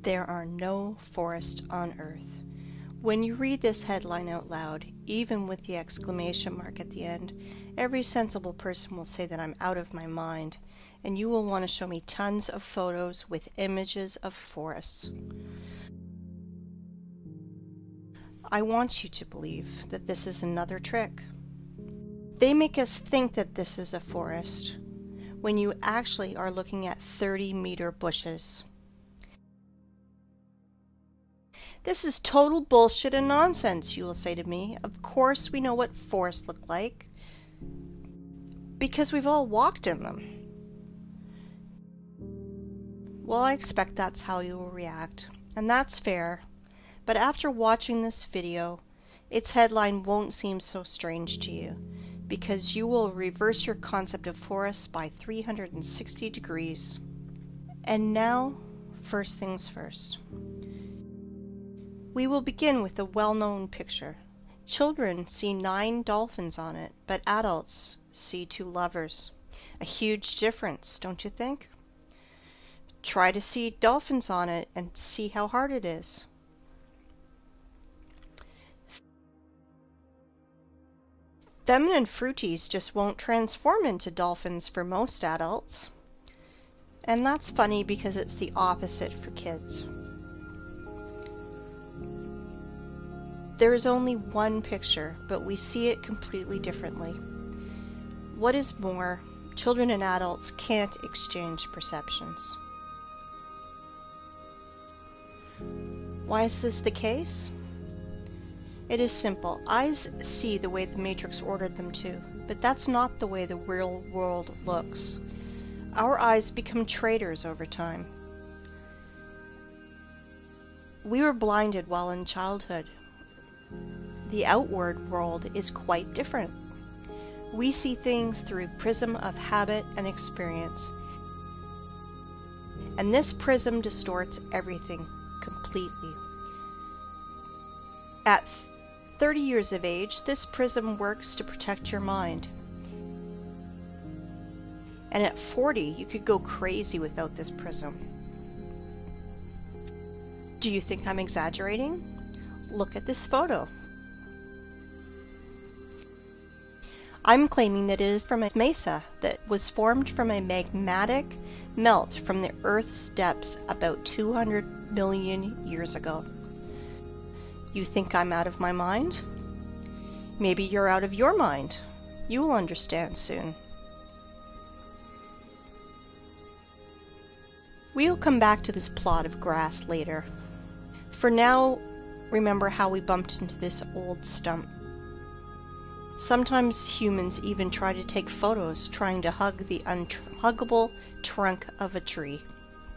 There are no forests on Earth. When you read this headline out loud, even with the exclamation mark at the end, every sensible person will say that I'm out of my mind, and you will want to show me tons of photos with images of forests. I want you to believe that this is another trick. They make us think that this is a forest, when you actually are looking at 30-meter bushes. This is total bullshit and nonsense, you will say to me. Of course we know what forests look like, because we've all walked in them. Well, I expect that's how you will react, and that's fair. But after watching this video, its headline won't seem so strange to you, because you will reverse your concept of forests by 360 degrees. And now, first things first. We will begin with a well-known picture. Children see 9 dolphins on it, but adults see 2 lovers. A huge difference, don't you think? Try to see dolphins on it and see how hard it is. Feminine fruities just won't transform into dolphins for most adults. And that's funny because it's the opposite for kids. There is only one picture, but we see it completely differently. What is more, children and adults can't exchange perceptions. Why is this the case? It is simple. Eyes see the way the Matrix ordered them to, but that's not the way the real world looks. Our eyes become traitors over time. We were blinded while in childhood. The outward world is quite different. We see things through a prism of habit and experience. And this prism distorts everything completely. At 30 years of age, this prism works to protect your mind. And at 40, you could go crazy without this prism. Do you think I'm exaggerating? Look at this photo. I'm claiming that it is from a mesa that was formed from a magmatic melt from the Earth's depths about 200 million years ago. You think I'm out of my mind? Maybe you're out of your mind. You will understand soon. We'll come back to this plot of grass later. For now, remember how we bumped into this old stump. Sometimes humans even try to take photos trying to hug the unhuggable trunk of a tree.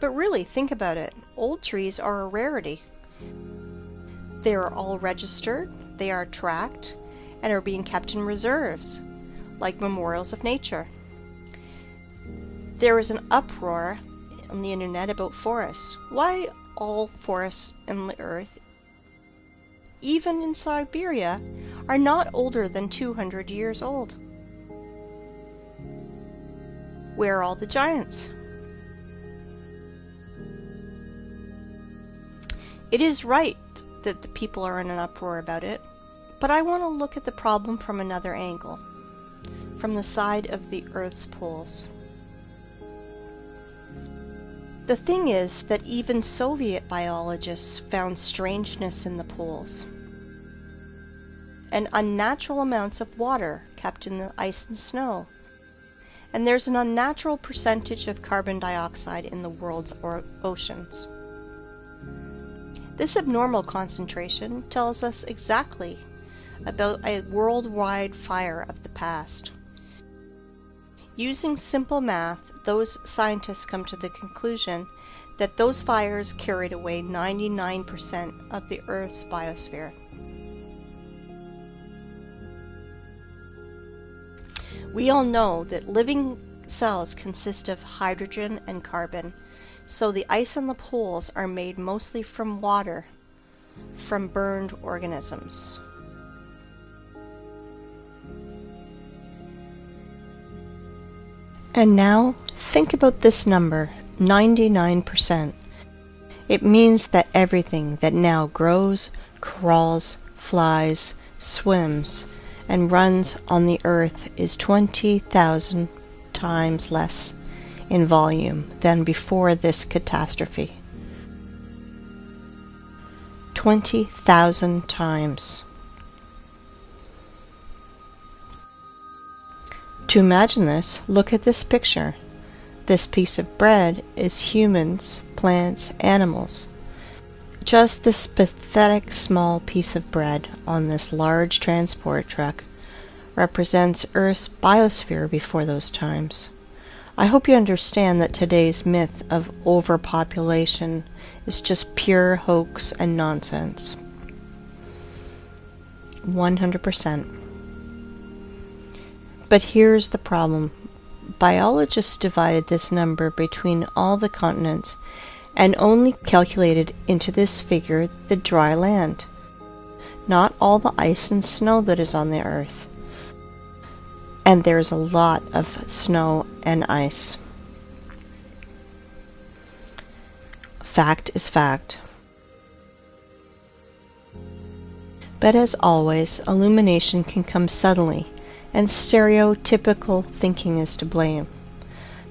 But really, think about it. Old trees are a rarity. They are all registered, they are tracked, and are being kept in reserves, like memorials of nature. There is an uproar on the internet about forests. Why all forests in the earth, even in Siberia, are not older than 200 years old? Where are all the giants? It is right that the people are in an uproar about it, but I want to look at the problem from another angle, from the side of the Earth's poles. The thing is that even Soviet biologists found strangeness in the poles, and unnatural amounts of water kept in the ice and snow, and there's an unnatural percentage of carbon dioxide in the world's oceans. This abnormal concentration tells us exactly about a worldwide fire of the past. Using simple math, those scientists come to the conclusion that those fires carried away 99% of the Earth's biosphere. We all know that living cells consist of hydrogen and carbon, so the ice on the poles are made mostly from water, from burned organisms. And now, think about this number, 99%. It means that everything that now grows, crawls, flies, swims, and runs on the earth is 20,000 times less in volume than before this catastrophe. 20,000 times. To imagine this, look at this picture. This piece of bread is humans, plants, animals. Just this pathetic small piece of bread on this large transport truck represents Earth's biosphere before those times. I hope you understand that today's myth of overpopulation is just pure hoax and nonsense. 100%. But here's the problem. Biologists divided this number between all the continents and only calculated into this figure the dry land, not all the ice and snow that is on the earth. And there's a lot of snow and ice. Fact is fact. But as always, illumination can come suddenly, and stereotypical thinking is to blame.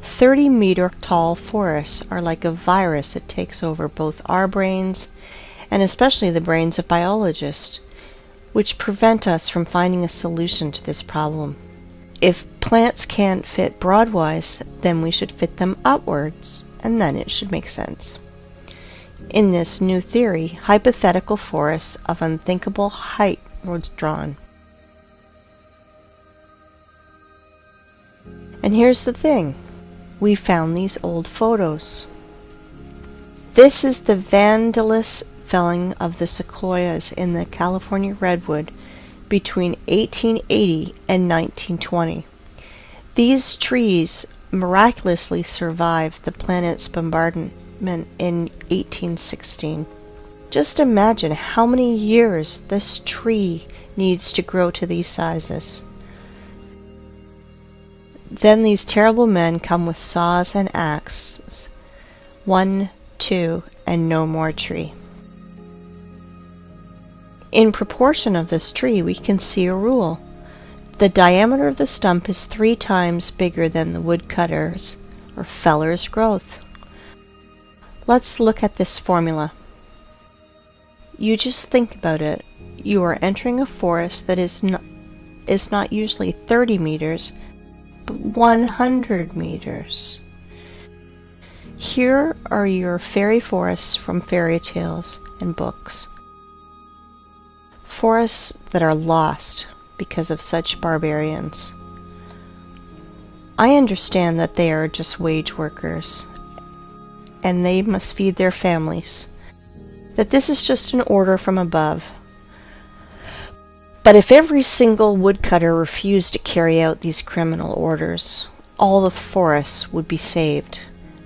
30-meter tall forests are like a virus that takes over both our brains and especially the brains of biologists, which prevent us from finding a solution to this problem. If plants can't fit broadwise, then we should fit them upwards, and then it should make sense. In this new theory, hypothetical forests of unthinkable height were drawn. And here's the thing. We found these old photos. This is the vandalous felling of the sequoias in the California redwood between 1880 and 1920. These trees miraculously survived the planet's bombardment in 1816. Just imagine how many years this tree needs to grow to these sizes. Then these terrible men come with saws and axes. 1, 2, and no more tree. In proportion of this tree, we can see a rule. The diameter of the stump is 3 times bigger than the woodcutter's or feller's growth. Let's look at this formula. You just think about it. You are entering a forest that is not usually 30 meters, but 100 meters. Here are your fairy forests from fairy tales and books. Forests that are lost because of such barbarians. I understand that they are just wage workers, and they must feed their families, that this is just an order from above. But if every single woodcutter refused to carry out these criminal orders, all the forests would be saved,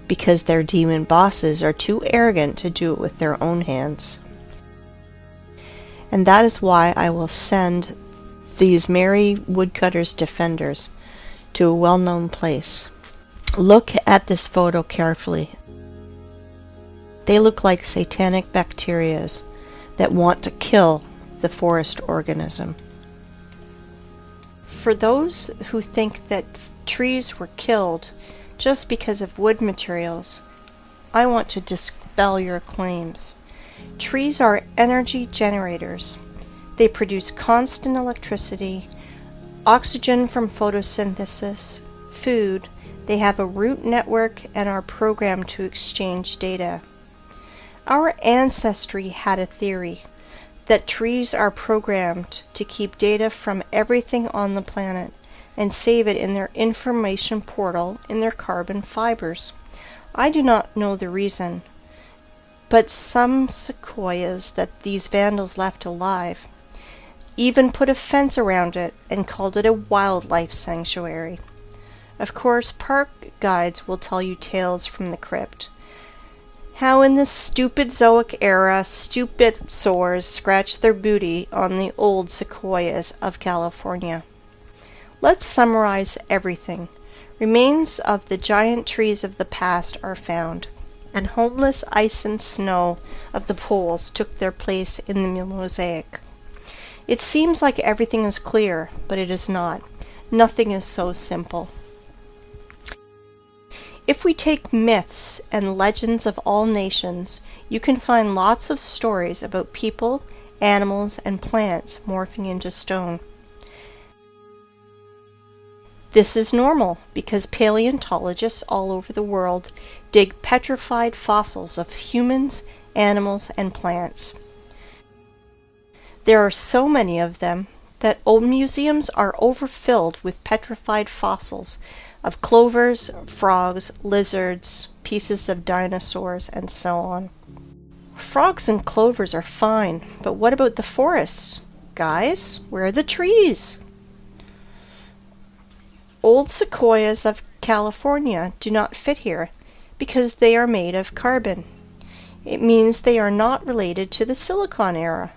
because their demon bosses are too arrogant to do it with their own hands. And that is why I will send these merry woodcutters' defenders to a well-known place. Look at this photo carefully. They look like satanic bacterias that want to kill the forest organism. For those who think that trees were killed just because of wood materials, I want to dispel your claims. Trees are energy generators. They produce constant electricity, oxygen from photosynthesis, food. They have a root network and are programmed to exchange data. Our ancestry had a theory that trees are programmed to keep data from everything on the planet and save it in their information portal in their carbon fibers. I do not know the reason, but some sequoias that these vandals left alive even put a fence around it and called it a wildlife sanctuary. Of course, park guides will tell you tales from the crypt. How in this stupid Zoic era, stupid soars scratched their booty on the old sequoias of California. Let's summarize everything. Remains of the giant trees of the past are found. and homeless ice and snow of the poles took their place in the mosaic. It seems like everything is clear, but it is not. Nothing is so simple. If we take myths and legends of all nations, you can find lots of stories about people, animals, and plants morphing into stone. This is normal because paleontologists all over the world dig petrified fossils of humans, animals, and plants. There are so many of them that old museums are overfilled with petrified fossils of clovers, frogs, lizards, pieces of dinosaurs, and so on. Frogs and clovers are fine, but what about the forests? Guys, where are the trees? Old sequoias of California do not fit here because they are made of carbon. It means they are not related to the Silicon era.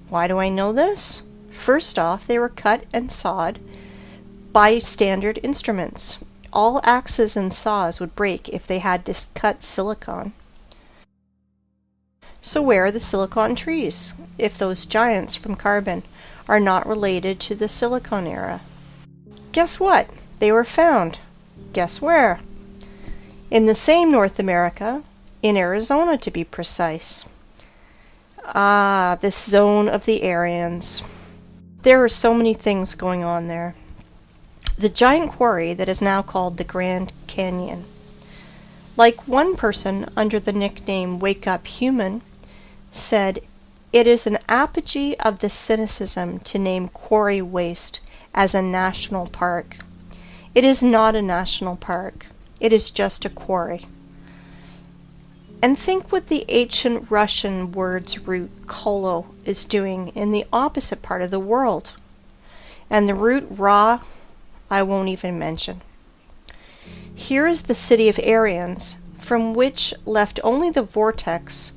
Why do I know this? First off, they were cut and sawed by standard instruments. All axes and saws would break if they had to cut silicon. So where are the silicon trees, if those giants from carbon are not related to the Silicon era? Guess what? They were found. Guess where? In the same North America, in Arizona to be precise. Ah, this zone of the Aryans. There are so many things going on there. The giant quarry that is now called the Grand Canyon. Like one person under the nickname Wake Up Human said, it is an apogee of the cynicism to name quarry waste as a national park. It is not a national park. It is just a quarry. And think what the ancient Russian word's root kolo is doing in the opposite part of the world. And the root ra, I won't even mention. Here is the city of Aryans, from which left only the vortex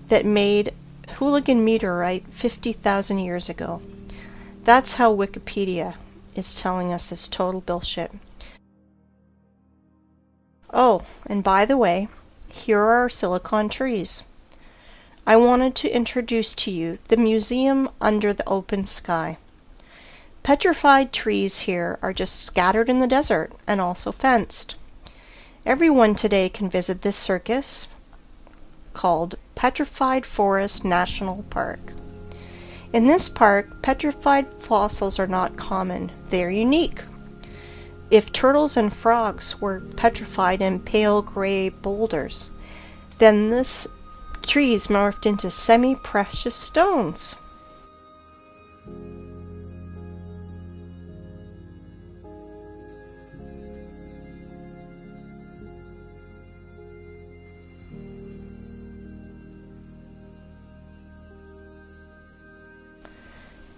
that made Hooligan meteorite 50,000 years ago. That's how Wikipedia is telling us this total bullshit. Oh, and by the way, here are our silicon trees. I wanted to introduce to you the museum under the open sky. Petrified trees here are just scattered in the desert and also fenced. Everyone today can visit this circus called Petrified Forest National Park. In this park, petrified fossils are not common. They are unique. If turtles and frogs were petrified in pale gray boulders, then this trees morphed into semi-precious stones.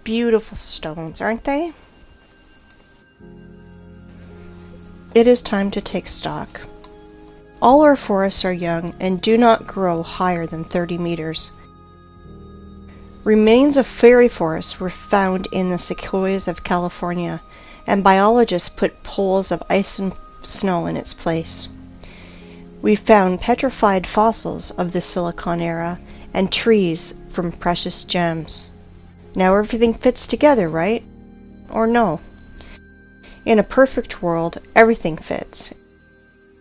Beautiful stones, aren't they? It is time to take stock. All our forests are young and do not grow higher than 30 meters. Remains of fairy forests were found in the sequoias of California, and biologists put poles of ice and snow in its place. We found petrified fossils of the Silicon era and trees from precious gems. Now everything fits together, right? Or no? In a perfect world, everything fits.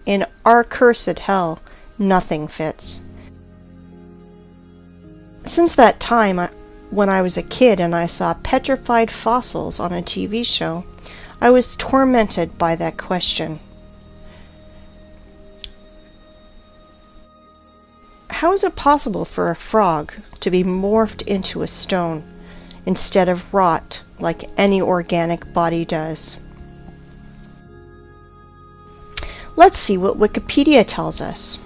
In our cursed hell, nothing fits. Since that time, when I was a kid and I saw petrified fossils on a TV show, I was tormented by that question. How is it possible for a frog to be morphed into a stone instead of rot like any organic body does? Let's see what Wikipedia tells us.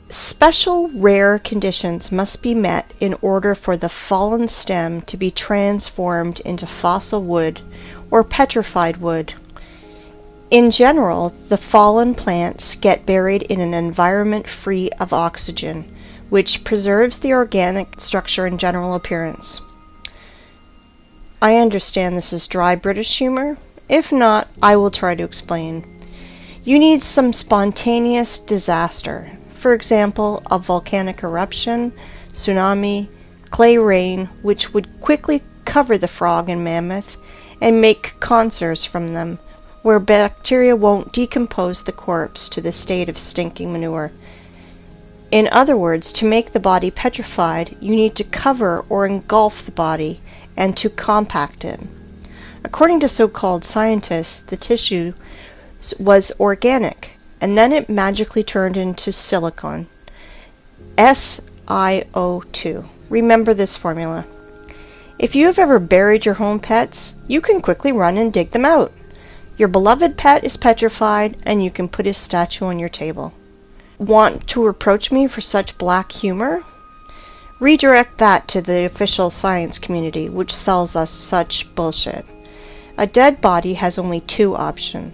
Special rare conditions must be met in order for the fallen stem to be transformed into fossil wood or petrified wood. In general, the fallen plants get buried in an environment free of oxygen, which preserves the organic structure and general appearance. I understand this is dry British humor. If not, I will try to explain. You need some spontaneous disaster. For example, a volcanic eruption, tsunami, clay rain, which would quickly cover the frog and mammoth and make conserves from them, where bacteria won't decompose the corpse to the state of stinking manure. In other words, to make the body petrified, you need to cover or engulf the body and to compact it. According to so-called scientists, the tissue was organic, and then it magically turned into silicon. SiO2. Remember this formula. If you have ever buried your home pets, you can quickly run and dig them out. Your beloved pet is petrified, and you can put his statue on your table. Want to reproach me for such black humor? Redirect that to the official science community, which sells us such bullshit. A dead body has only two options.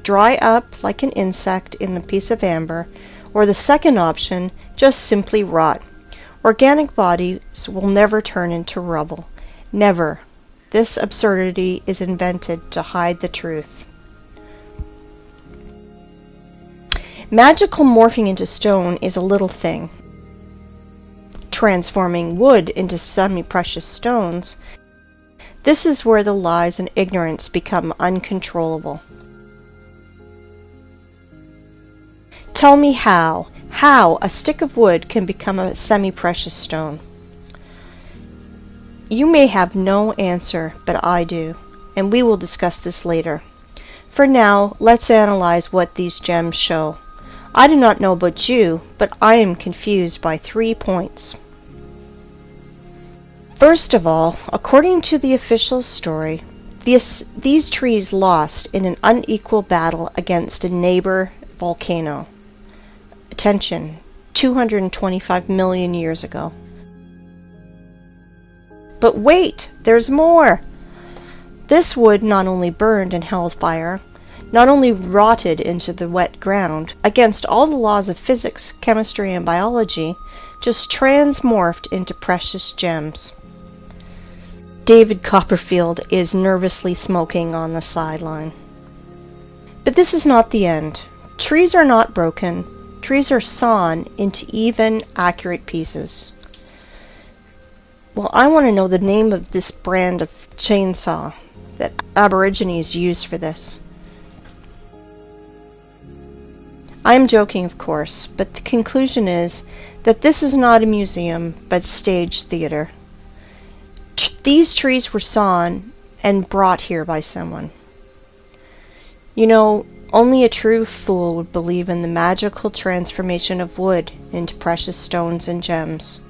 Dry up like an insect in a piece of amber, or the second option, just simply rot. Organic bodies will never turn into rubble. Never. This absurdity is invented to hide the truth. Magical morphing into stone is a little thing. Transforming wood into semi-precious stones, this is where the lies and ignorance become uncontrollable. Tell me how a stick of wood can become a semi-precious stone. You may have no answer, but I do, and we will discuss this later. For now, let's analyze what these gems show. I do not know about you, but I am confused by 3 points. First of all, according to the official story, these trees lost in an unequal battle against a neighbor volcano. Attention, 225 million years ago. But wait, there's more! This wood not only burned and held fire, not only rotted into the wet ground, against all the laws of physics, chemistry, and biology, just transmorphed into precious gems. David Copperfield is nervously smoking on the sideline. But this is not the end. Trees are not broken. Trees are sawn into even, accurate pieces. Well, I want to know the name of this brand of chainsaw that Aborigines use for this. I am joking, of course, but the conclusion is that this is not a museum, but stage theater. These trees were sawn and brought here by someone. You know, only a true fool would believe in the magical transformation of wood into precious stones and gems.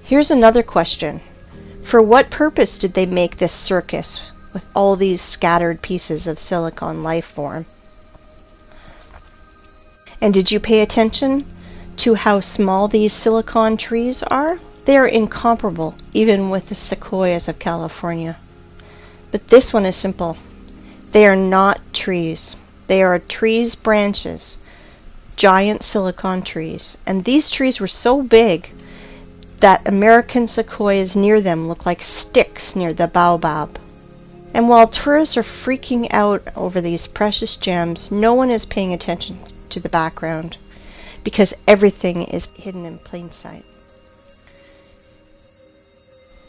Here's another question. For what purpose did they make this circus with all these scattered pieces of silicon life form? And did you pay attention to how small these silicon trees are? They are incomparable, even with the sequoias of California. But this one is simple. They are not trees. They are trees' branches, giant silicon trees. And these trees were so big that American sequoias near them look like sticks near the baobab. And while tourists are freaking out over these precious gems, no one is paying attention to the background because everything is hidden in plain sight.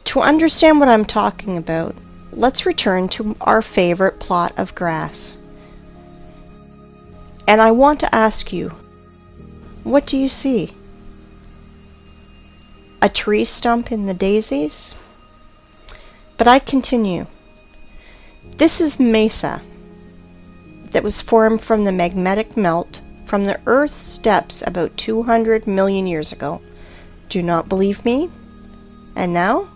To understand what I'm talking about, let's return to our favorite plot of grass. And I want to ask you, what do you see? A tree stump in the daisies? But I continue. This is mesa that was formed from the magmatic melt from the Earth's depths about 200 million years ago. Do not believe me? And now?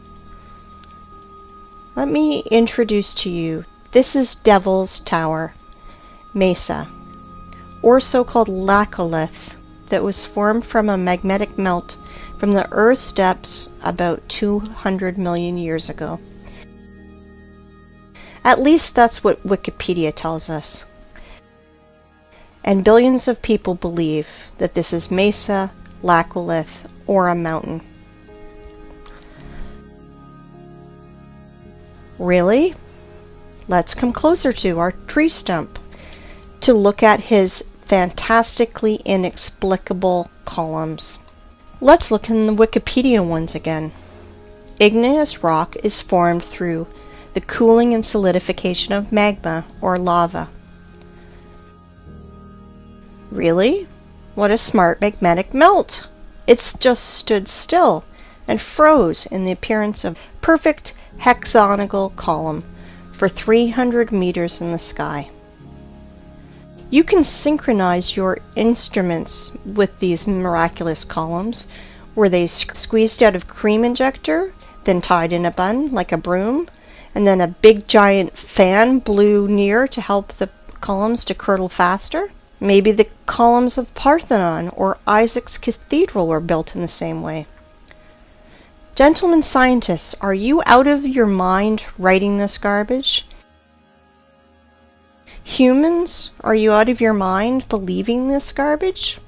Let me introduce to you, this is Devil's Tower, mesa, or so-called laccolith, that was formed from a magmatic melt from the Earth's depths about 200 million years ago. At least that's what Wikipedia tells us. And billions of people believe that this is mesa, laccolith, or a mountain. Really? Let's come closer to our tree stump. to look at his fantastically inexplicable columns. Let's look in the Wikipedia ones again. Igneous rock is formed through the cooling and solidification of magma or lava. Really? What a smart magmatic melt! It's just stood still and froze in the appearance of a perfect hexagonal column for 300 meters in the sky. You can synchronize your instruments with these miraculous columns. Were they squeezed out of cream injector, then tied in a bun like a broom, and then a big giant fan blew near to help the columns to curdle faster? Maybe the columns of Parthenon or Isaac's Cathedral were built in the same way. Gentlemen scientists, are you out of your mind writing this garbage? Humans, are you out of your mind believing this garbage?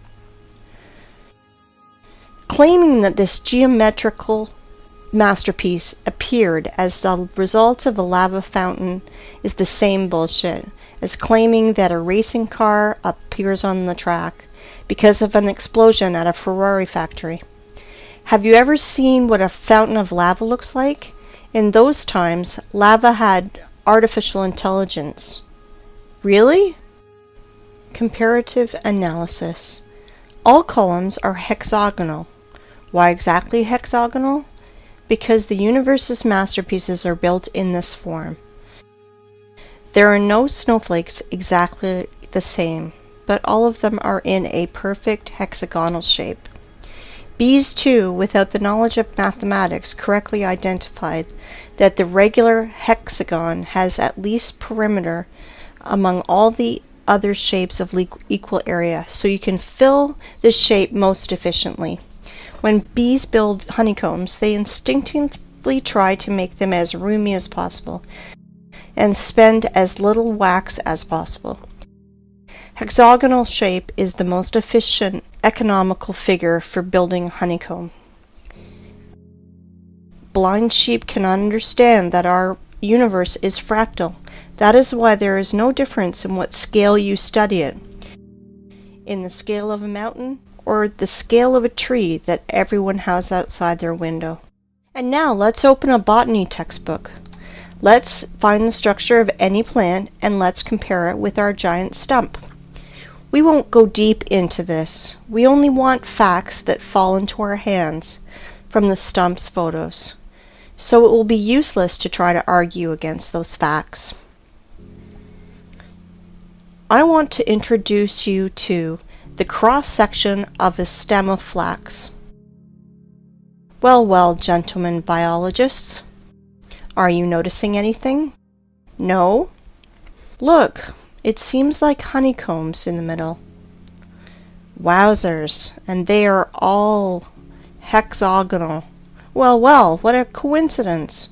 Claiming that this geometrical masterpiece appeared as the result of a lava fountain is the same bullshit as claiming that a racing car appears on the track because of an explosion at a Ferrari factory. Have you ever seen what a fountain of lava looks like? In those times, lava had artificial intelligence. Really? Comparative analysis. All columns are hexagonal. Why exactly hexagonal? Because the universe's masterpieces are built in this form. There are no snowflakes exactly the same, but all of them are in a perfect hexagonal shape. Bees, too, without the knowledge of mathematics, correctly identified that the regular hexagon has at least perimeter among all the other shapes of equal area, so you can fill the shape most efficiently. When bees build honeycombs, they instinctively try to make them as roomy as possible and spend as little wax as possible. Hexagonal shape is the most efficient, economical figure for building a honeycomb. Blind sheep cannot understand that our universe is fractal. That is why there is no difference in what scale you study it. In the scale of a mountain or the scale of a tree that everyone has outside their window. And now let's open a botany textbook. Let's find the structure of any plant and let's compare it with our giant stump. We won't go deep into this. We only want facts that fall into our hands from the stump's photos. So it will be useless to try to argue against those facts. I want to introduce you to the cross-section of a stem of flax. Well, well, gentlemen biologists, are you noticing anything? No? Look, it seems like honeycombs in the middle. Wowzers, and they are all hexagonal. Well, well, what a coincidence.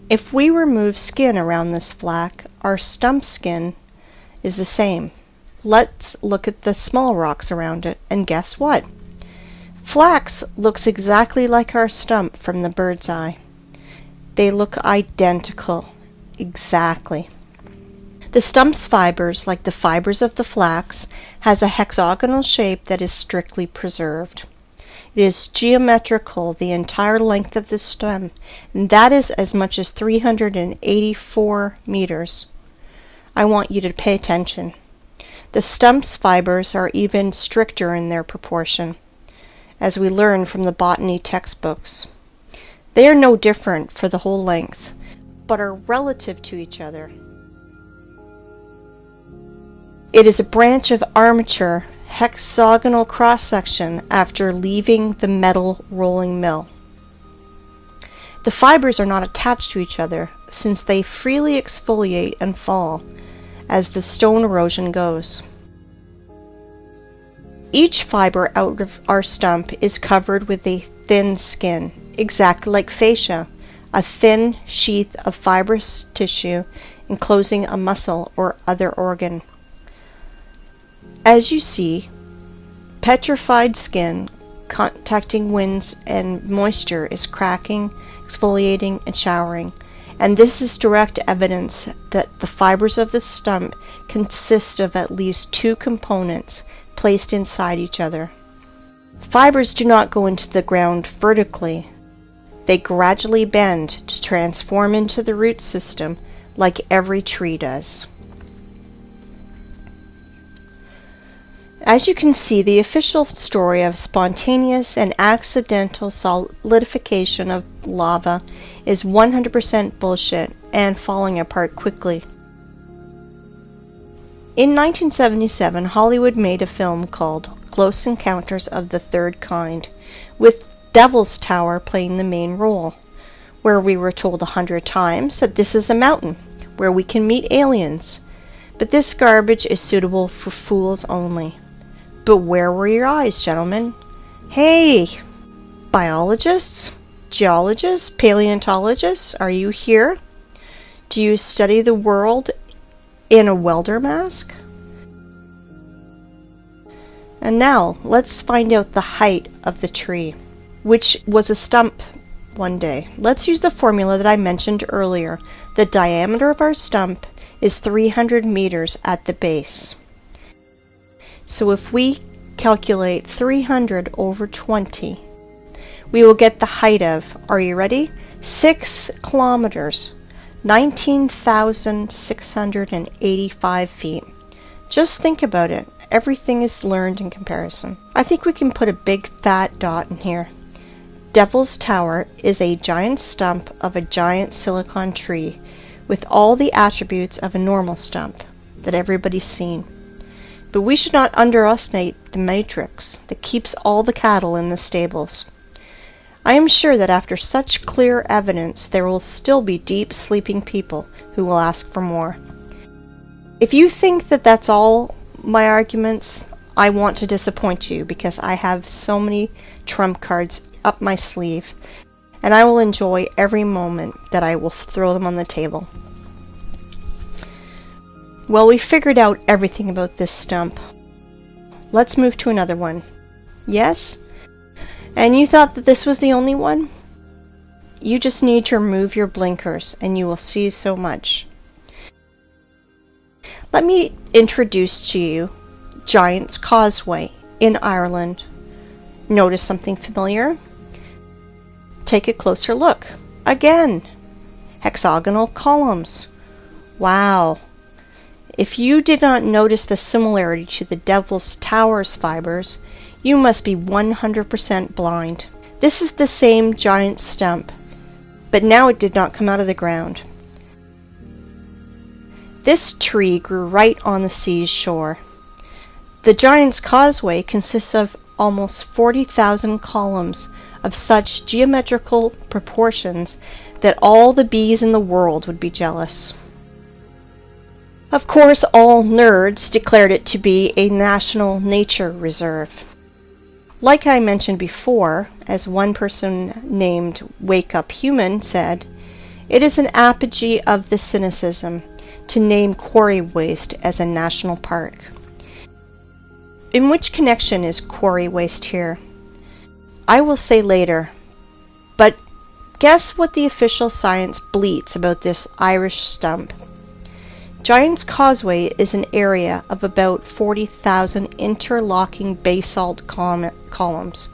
If we remove skin around this flax, our stump skin is the same. Let's look at the small rocks around it, and guess what? Flax looks exactly like our stump from the bird's eye. They look identical. Exactly. The stump's fibers, like the fibers of the flax, has a hexagonal shape that is strictly preserved. It is geometrical the entire length of the stem, and that is as much as 384 meters. I want you to pay attention. The stump's fibers are even stricter in their proportion, as we learn from the botany textbooks. They are no different for the whole length, but are relative to each other. It is a branch of armature hexagonal cross-section after leaving the metal rolling mill. The fibers are not attached to each other, since they freely exfoliate and fall as the stone erosion goes. Each fiber out of our stump is covered with a thin skin, exactly like fascia, a thin sheath of fibrous tissue enclosing a muscle or other organ. As you see, petrified skin contacting winds and moisture is cracking, exfoliating, and showering, and this is direct evidence that the fibers of the stump consist of at least two components placed inside each other. Fibers do not go into the ground vertically. They gradually bend to transform into the root system like every tree does. As you can see, the official story of spontaneous and accidental solidification of lava is 100% bullshit and falling apart quickly. In 1977, Hollywood made a film called Close Encounters of the Third Kind, with Devil's Tower playing the main role, where we were told 100 times that this is a mountain where we can meet aliens. But this garbage is suitable for fools only. But where were your eyes, gentlemen? Hey, biologists, geologists, paleontologists, are you here? Do you study the world in a welder mask? And now, let's find out the height of the tree, which was a stump one day. Let's use the formula that I mentioned earlier. The diameter of our stump is 300 meters at the base. So if we calculate 300 over 20, we will get the height of, are you ready? 6 kilometers, 19,685 feet. Just think about it. Everything is learned in comparison. I think we can put a big fat dot in here. Devil's Tower is a giant stump of a giant silicon tree with all the attributes of a normal stump that everybody's seen. But we should not underestimate the matrix that keeps all the cattle in the stables. I am sure that after such clear evidence, there will still be deep sleeping people who will ask for more. If you think that that's all my arguments, I want to disappoint you, because I have so many trump cards up my sleeve, and I will enjoy every moment that I will throw them on the table. Well, we figured out everything about this stump. Let's move to another one. Yes? And you thought that this was the only one? You just need to remove your blinkers and you will see so much. Let me introduce to you Giant's Causeway in Ireland. Notice something familiar? Take a closer look. Again, hexagonal columns. Wow. If you did not notice the similarity to the Devil's Tower's fibers, you must be 100% blind. This is the same giant stump, but now it did not come out of the ground. This tree grew right on the sea's shore. The Giant's Causeway consists of almost 40,000 columns of such geometrical proportions that all the bees in the world would be jealous. Of course, all nerds declared it to be a national nature reserve. Like I mentioned before, as one person named Wake Up Human said, it is an apogee of the cynicism to name quarry waste as a national park. In which connection is quarry waste here? I will say later, but guess what the official science bleats about this Irish stump? Giant's Causeway is an area of about 40,000 interlocking basalt columns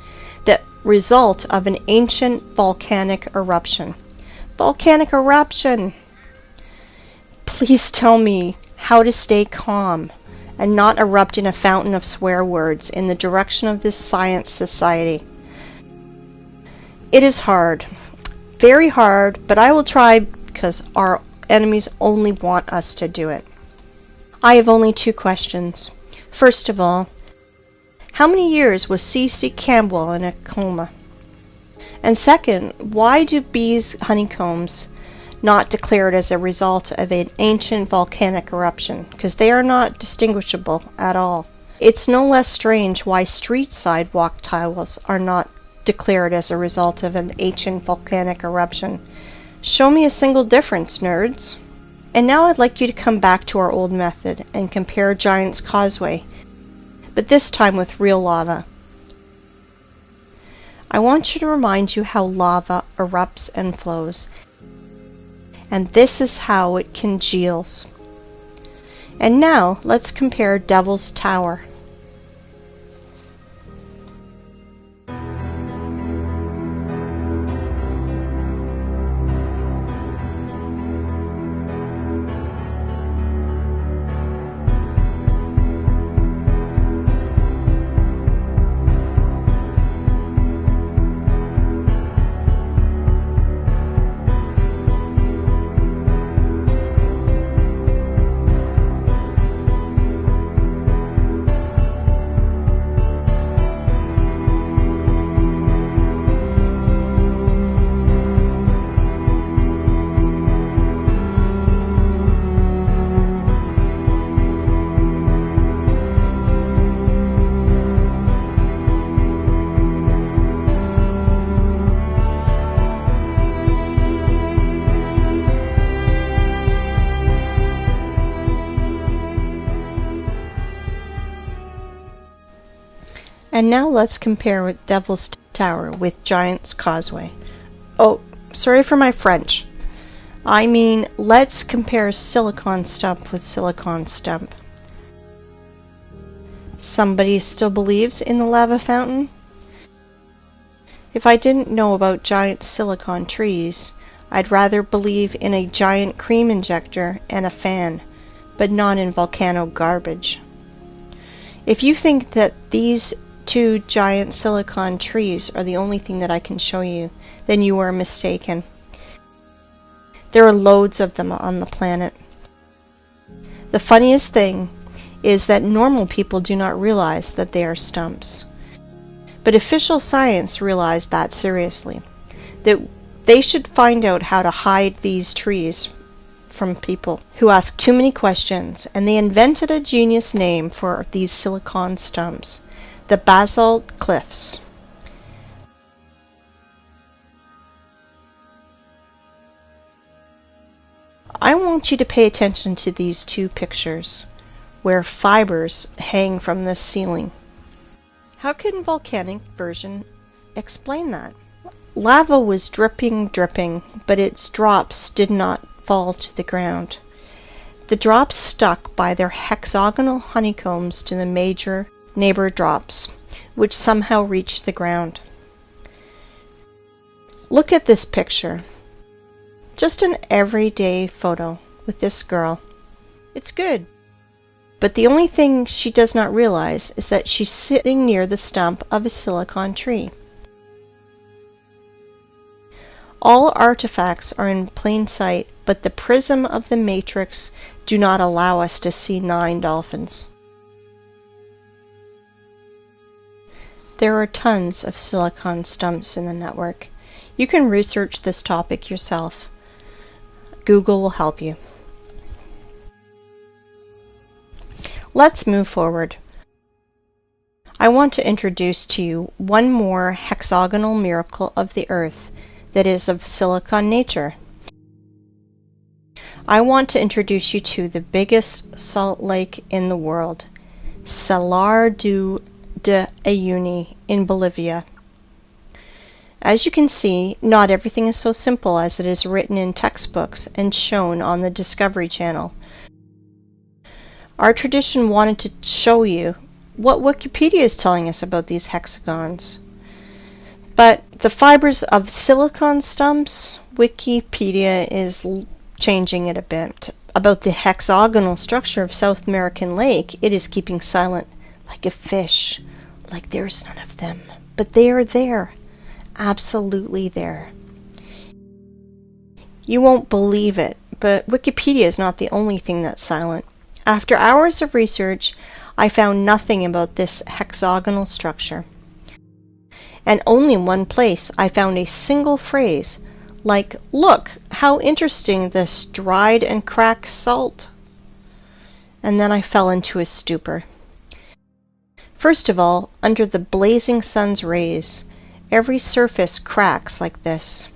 that result of an ancient volcanic eruption. Volcanic eruption! Please tell me how to stay calm and not erupt in a fountain of swear words in the direction of this science society. It is hard, very hard, but I will try because our enemies only want us to do it. I have only 2 questions. First of all, how many years was C.C. Campbell in a coma? And second, why do bees' honeycombs not declared as a result of an ancient volcanic eruption? Because they are not distinguishable at all. It's no less strange why street sidewalk tiles are not declared as a result of an ancient volcanic eruption. Show me a single difference, nerds. And now I'd like you to come back to our old method and compare Giant's Causeway, but this time with real lava. I want you to remind you how lava erupts and flows, and this is how it congeals. And now let's compare Devil's Tower. And now let's compare with Devil's Tower with Giant's Causeway. Oh, sorry for my French. I mean, let's compare silicon stump with silicon stump. Somebody still believes in the lava fountain? If I didn't know about giant silicon trees, I'd rather believe in a giant cream injector and a fan, but not in volcano garbage. If you think that these two giant silicon trees are the only thing that I can show you, then you are mistaken. There are loads of them on the planet. The funniest thing is that normal people do not realize that they are stumps. But official science realized that seriously, that they should find out how to hide these trees from people who ask too many questions, and they invented a genius name for these silicon stumps: the basalt cliffs. I want you to pay attention to these two pictures where fibers hang from the ceiling. How can volcanic version explain that? Lava was dripping, but its drops did not fall to the ground. The drops stuck by their hexagonal honeycombs to the major neighbor drops, which somehow reached the ground. Look at this picture. Just an everyday photo with this girl. It's good. But the only thing she does not realize is that she's sitting near the stump of a silicon tree. All artifacts are in plain sight, but the prism of the matrix do not allow us to see 9 dolphins. There are tons of silicon stumps in the network. You can research this topic yourself. Google will help you. Let's move forward. I want to introduce to you one more hexagonal miracle of the Earth that is of silicon nature. I want to introduce you to the biggest salt lake in the world, Salar de Uyuni in Bolivia. As you can see, not everything is so simple as it is written in textbooks and shown on the Discovery Channel. Our tradition wanted to show you what Wikipedia is telling us about these hexagons. But the fibers of silicon stumps, Wikipedia is changing it a bit. About the hexagonal structure of South American Lake, it is keeping silent, like a fish, like there's none of them. But they are there. Absolutely there. You won't believe it, but Wikipedia is not the only thing that's silent. After hours of research, I found nothing about this hexagonal structure. And only in one place I found a single phrase, like, "Look, how interesting this dried and cracked salt." And then I fell into a stupor. First of all, under the blazing sun's rays, every surface cracks like this,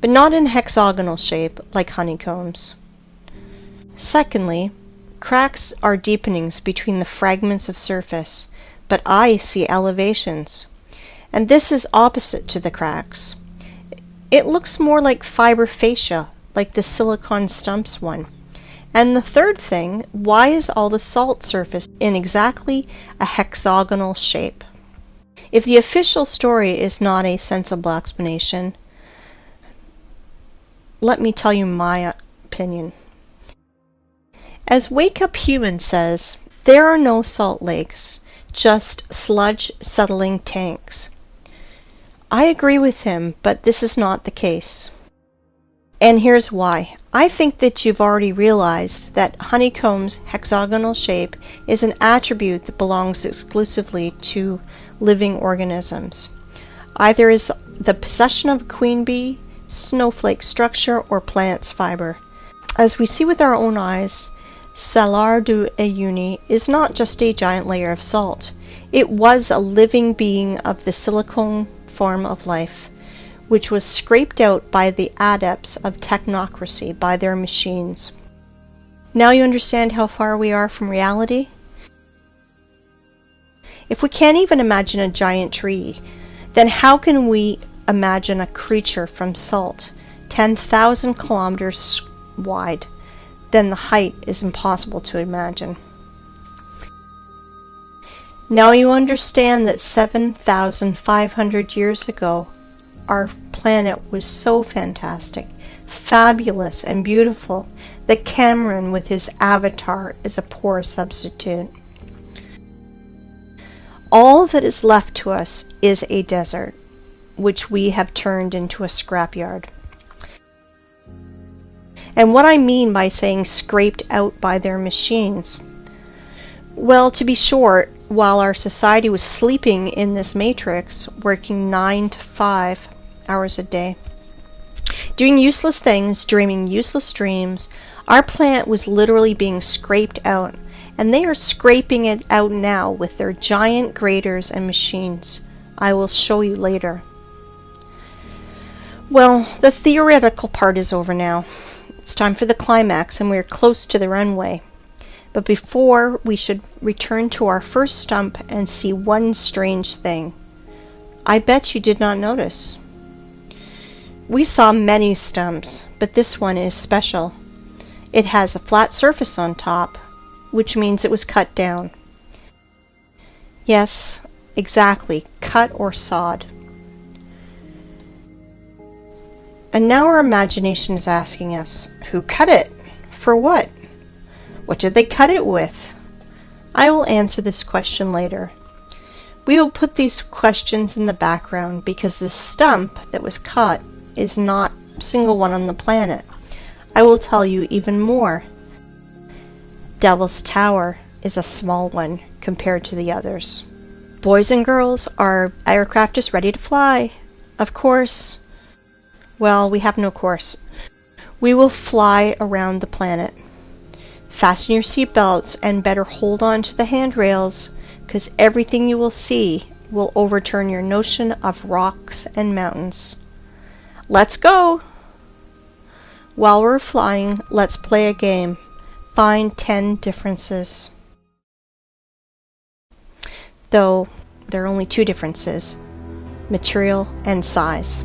but not in hexagonal shape like honeycombs. Secondly, cracks are deepenings between the fragments of surface, but I see elevations, and this is opposite to the cracks. It looks more like fiber fascia, like the silicon stumps one. And the third thing, why is all the salt surface in exactly a hexagonal shape? If the official story is not a sensible explanation, let me tell you my opinion. As Wake Up Human says, there are no salt lakes, just sludge settling tanks. I agree with him, but this is not the case. And here's why. I think that you've already realized that honeycomb's hexagonal shape is an attribute that belongs exclusively to living organisms. Either is the possession of a queen bee, snowflake structure, or plant's fiber. As we see with our own eyes, Salar du Uyuni is not just a giant layer of salt. It was a living being of the silicone form of life, which was scraped out by the adepts of technocracy, by their machines. Now you understand how far we are from reality? If we can't even imagine a giant tree, then how can we imagine a creature from salt, 10,000 kilometers wide? Then the height is impossible to imagine. Now you understand that 7,500 years ago, our planet was so fantastic, fabulous, and beautiful that Cameron with his avatar is a poor substitute. All that is left to us is a desert, which we have turned into a scrapyard. And what I mean by saying scraped out by their machines, well, to be short, while our society was sleeping in this matrix, working 9 to 5 hours a day, doing useless things, dreaming useless dreams, our planet was literally being scraped out, and they are scraping it out now with their giant graders and machines. I will show you later. Well, the theoretical part is over now. It's time for the climax, and we are close to the runway. But before, we should return to our first stump and see one strange thing. I bet you did not notice. We saw many stumps, but this one is special. It has a flat surface on top, which means it was cut down. Yes, exactly, cut or sawed. And now our imagination is asking us, who cut it? For what? What did they cut it with? I will answer this question later. We will put these questions in the background because the stump that was cut is not a single one on the planet. I will tell you even more. Devil's Tower is a small one compared to the others. Boys and girls, our aircraft is ready to fly. Of course. Well, we have no course. We will fly around the planet. Fasten your seatbelts and better hold on to the handrails, because everything you will see will overturn your notion of rocks and mountains. Let's go! While we're flying, let's play a game. Find 10 differences. Though there are only 2 differences, material and size.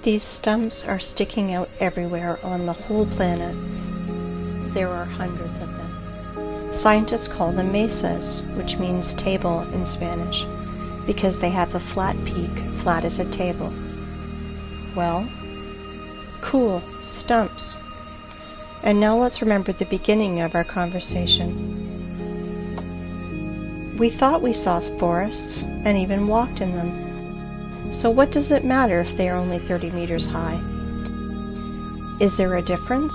These stumps are sticking out everywhere on the whole planet. There are hundreds of them. Scientists call them mesas, which means table in Spanish, because they have a flat peak, flat as a table. Well, cool, stumps. And now let's remember the beginning of our conversation. We thought we saw forests and even walked in them. So what does it matter if they are only 30 meters high? Is there a difference?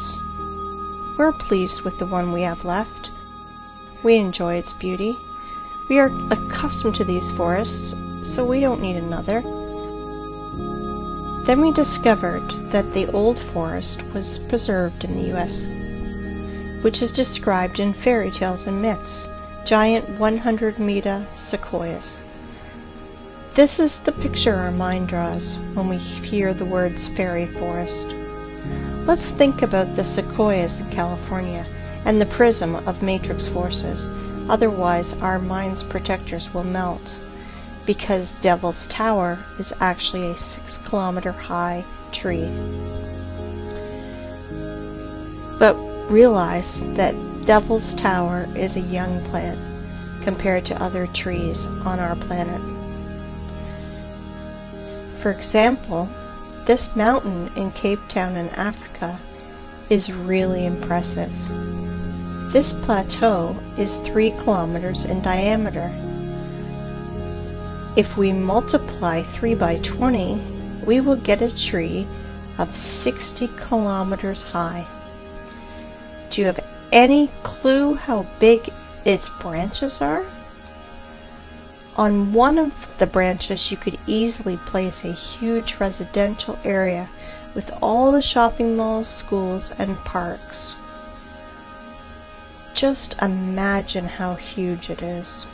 We're pleased with the one we have left. We enjoy its beauty. We are accustomed to these forests, so we don't need another. Then we discovered that the old forest was preserved in the U.S., which is described in fairy tales and myths, giant 100-meter sequoias. This is the picture our mind draws when we hear the words fairy forest. Let's think about the sequoias in California and the prism of matrix forces, otherwise our mind's protectors will melt, because Devil's Tower is actually a 6-kilometer high tree. But realize that Devil's Tower is a young plant compared to other trees on our planet. For example, this mountain in Cape Town in Africa is really impressive. This plateau is 3 kilometers in diameter. If we multiply 3 by 20, we will get a tree of 60 kilometers high. Do you have any clue how big its branches are? On one of the branches, you could easily place a huge residential area with all the shopping malls, schools, and parks. Just imagine how huge it is.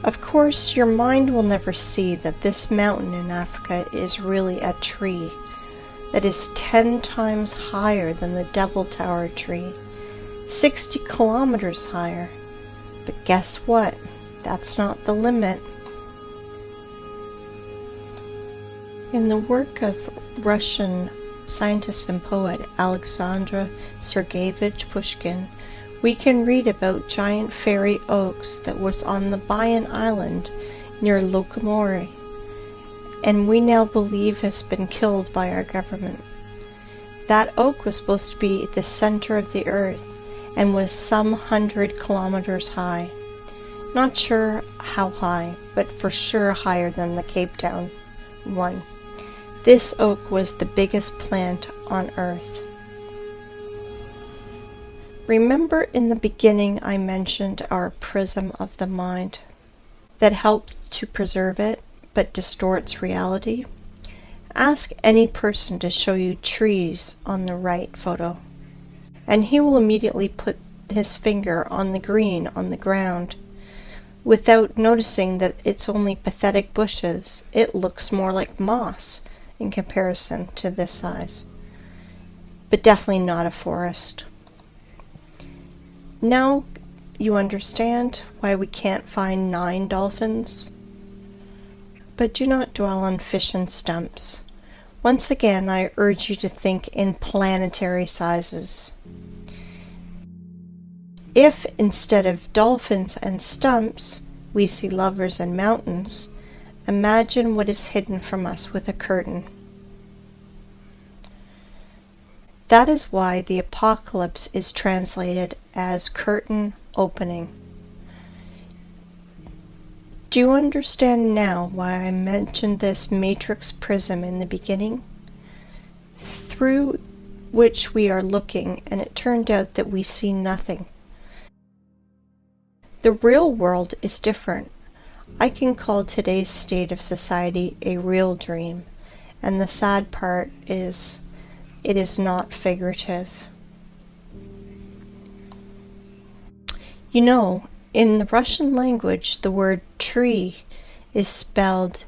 Of course, your mind will never see that this mountain in Africa is really a tree that is 10 times higher than the Devil Tower tree, 60 kilometers higher. But guess what? That's not the limit. In the work of Russian scientist and poet Alexander Sergeyevich Pushkin, we can read about giant fairy oaks that was on the Bayan Island near Lokomori, and we now believe has been killed by our government. That oak was supposed to be the center of the earth and was some 100 kilometers high. Not sure how high, but for sure higher than the Cape Town one. This oak was the biggest plant on Earth. Remember in the beginning I mentioned our prism of the mind that helps to preserve it but distorts reality? Ask any person to show you trees on the right photo, and he will immediately put his finger on the green on the ground. Without noticing that it's only pathetic bushes, it looks more like moss in comparison to this size. But definitely not a forest. Now you understand why we can't find 9 dolphins? But do not dwell on fish and stumps. Once again, I urge you to think in planetary sizes. If instead of dolphins and stumps, we see lovers and mountains, imagine what is hidden from us with a curtain. That is why the apocalypse is translated as curtain opening. Do you understand now why I mentioned this matrix prism in the beginning? Through which we are looking, and it turned out that we see nothing. The real world is different. I can call today's state of society a real dream, and the sad part is it is not figurative. You know, in the Russian language, the word tree is spelled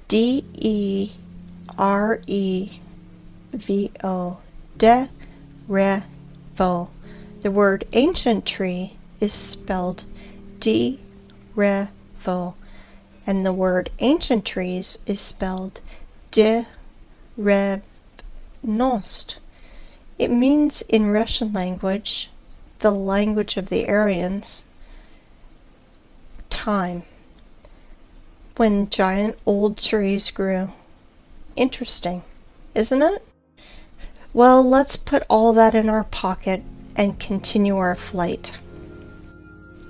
D-E-R-E-V-O, de-re-vo. The word ancient tree is spelled D-re-vo, and the word ancient trees is spelled de revnost. It means in Russian language, the language of the Aryans, time, when giant old trees grew. Interesting, isn't it? Well, let's put all that in our pocket and continue our flight.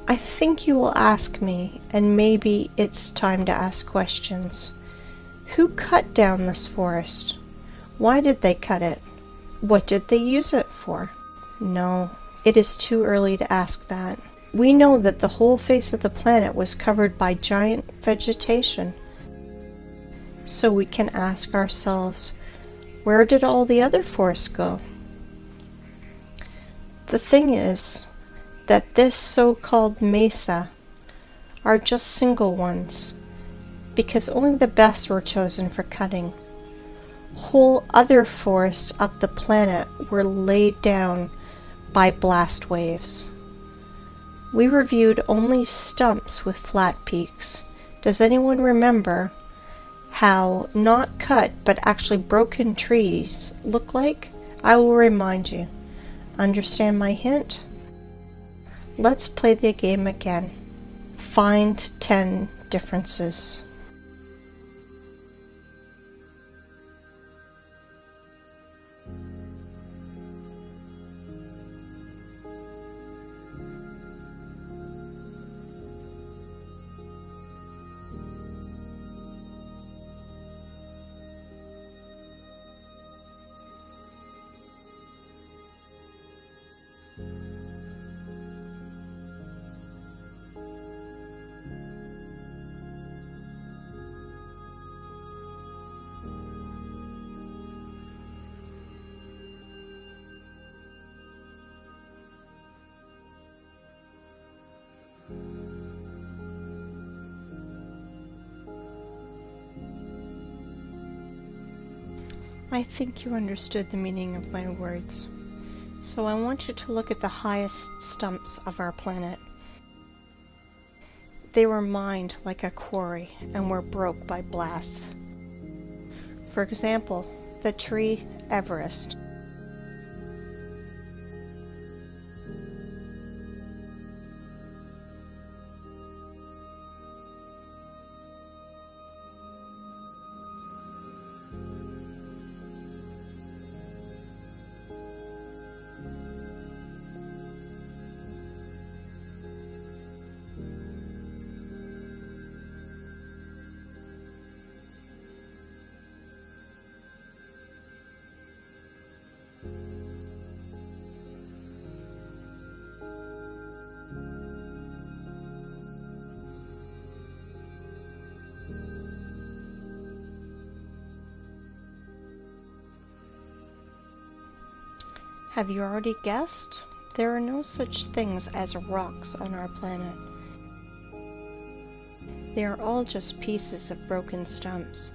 I think you will ask me, and maybe it's time to ask questions. Who cut down this forest? Why did they cut it? What did they use it for? No, it is too early to ask that. We know that the whole face of the planet was covered by giant vegetation. So we can ask ourselves, where did all the other forests go? The thing is that this so-called mesa are just single ones, because only the best were chosen for cutting. Whole other forests of the planet were laid down by blast waves. We reviewed only stumps with flat peaks. Does anyone remember how not cut but actually broken trees look like? I will remind you. Understand my hint? Let's play the game again. Find 10 differences. I think you understood the meaning of my words. So I want you to look at the highest stumps of our planet. They were mined like a quarry and were broke by blasts. For example, the tree Everest. Have you already guessed? There are no such things as rocks on our planet. They are all just pieces of broken stumps.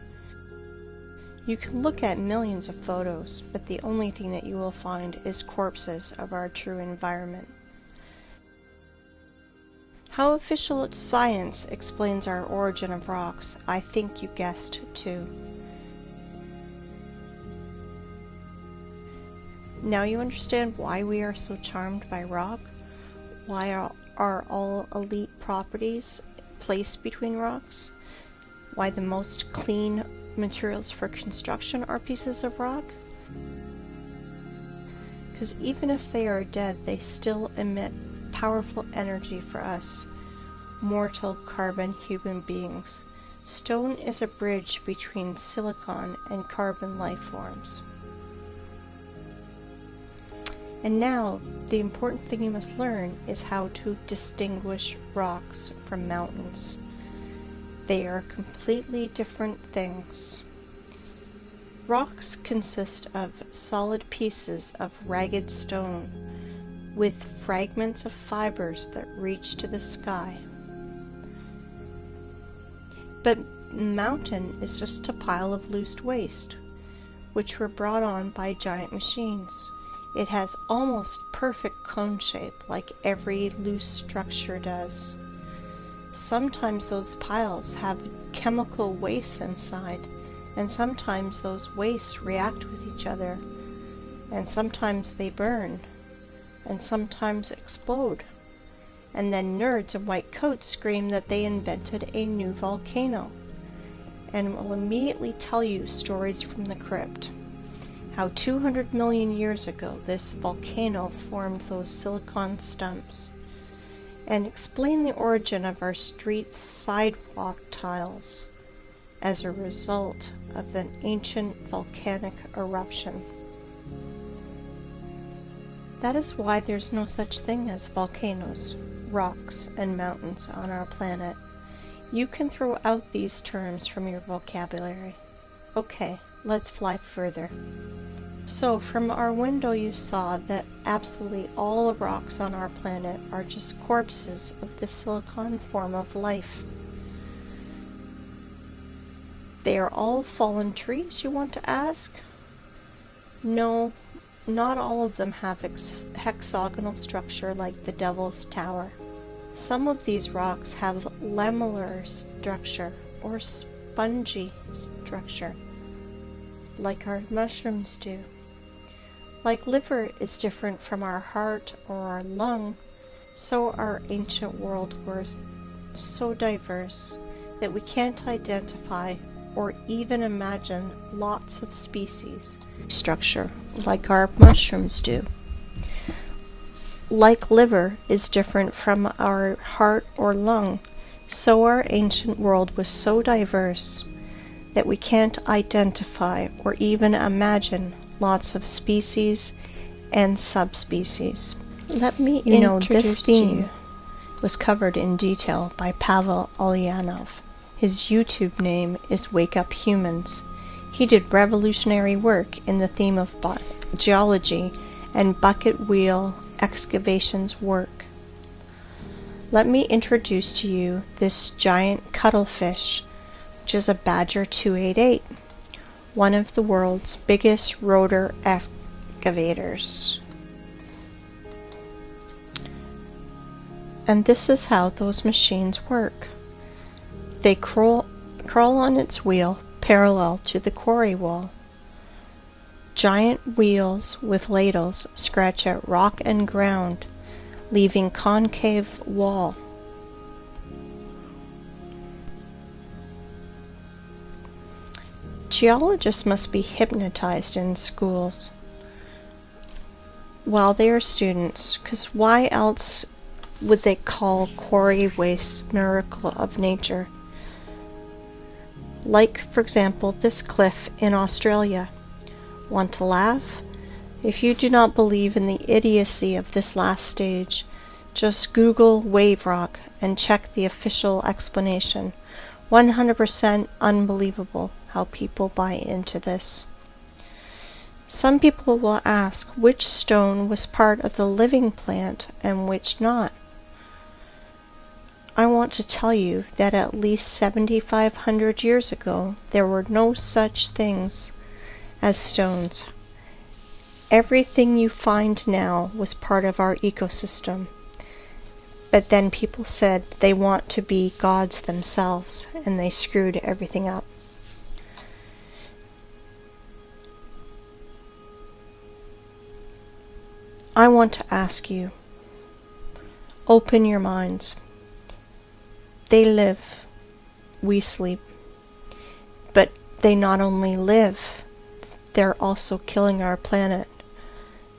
You can look at millions of photos, but the only thing that you will find is corpses of our true environment. How official science explains our origin of rocks, I think you guessed too. Now you understand why we are so charmed by rock? Why are all elite properties placed between rocks? Why the most clean materials for construction are pieces of rock? Because even if they are dead, they still emit powerful energy for us, mortal carbon human beings. Stone is a bridge between silicon and carbon life forms. And now, the important thing you must learn is how to distinguish rocks from mountains. They are completely different things. Rocks consist of solid pieces of ragged stone with fragments of fibers that reach to the sky. But mountain is just a pile of loose waste, which were brought on by giant machines. It has almost perfect cone shape, like every loose structure does. Sometimes those piles have chemical waste inside And sometimes those wastes react with each other, and sometimes they burn, and sometimes explode. And then nerds in white coats scream that they invented a new volcano, and will immediately tell you stories from the crypt. How 200 million years ago this volcano formed those silicon stumps, and explain the origin of our street sidewalk tiles as a result of an ancient volcanic eruption. That is why there's no such thing as volcanoes, rocks, and mountains on our planet. You can throw out these terms from your vocabulary. Okay, let's fly further. So from our window you saw that absolutely all the rocks on our planet are just corpses of the silicon form of life. They are all fallen trees, you want to ask? No, not all of them have hexagonal structure like the Devil's Tower. Some of these rocks have lamellar structure or spongy structure, like our mushrooms do. Like liver is different from our heart or our lung, so our ancient world was so diverse that we can't identify or even imagine lots of species structure like our mushrooms do. Like liver is different from our heart or lung, so our ancient world was so diverse that we can't identify or even imagine lots of species and subspecies. Let me introduce this theme was covered in detail by Pavel Ulyanov. His YouTube name is Wake Up Humans. He did revolutionary work in the theme of geology and bucket wheel excavations work. Let me introduce to you this giant cuttlefish, which is a Badger 288, one of the world's biggest rotor excavators. And this is how those machines work. They crawl on its wheel parallel to the quarry wall. Giant wheels with ladles scratch at rock and ground, leaving concave wall. Geologists must be hypnotized in schools while they are students, because why else would they call quarry waste miracle of nature? Like, for example, this cliff in Australia. Want to laugh? If you do not believe in the idiocy of this last stage, just Google wave rock and check the official explanation. 100% unbelievable how people buy into this. Some people will ask which stone was part of the living plant and which not. I want to tell you that at least 7,500 years ago there were no such things as stones. Everything you find now was part of our ecosystem. But then people said they want to be gods themselves, and they screwed everything up. I want to ask you, open your minds. They live, we sleep. But they not only live, they're also killing our planet.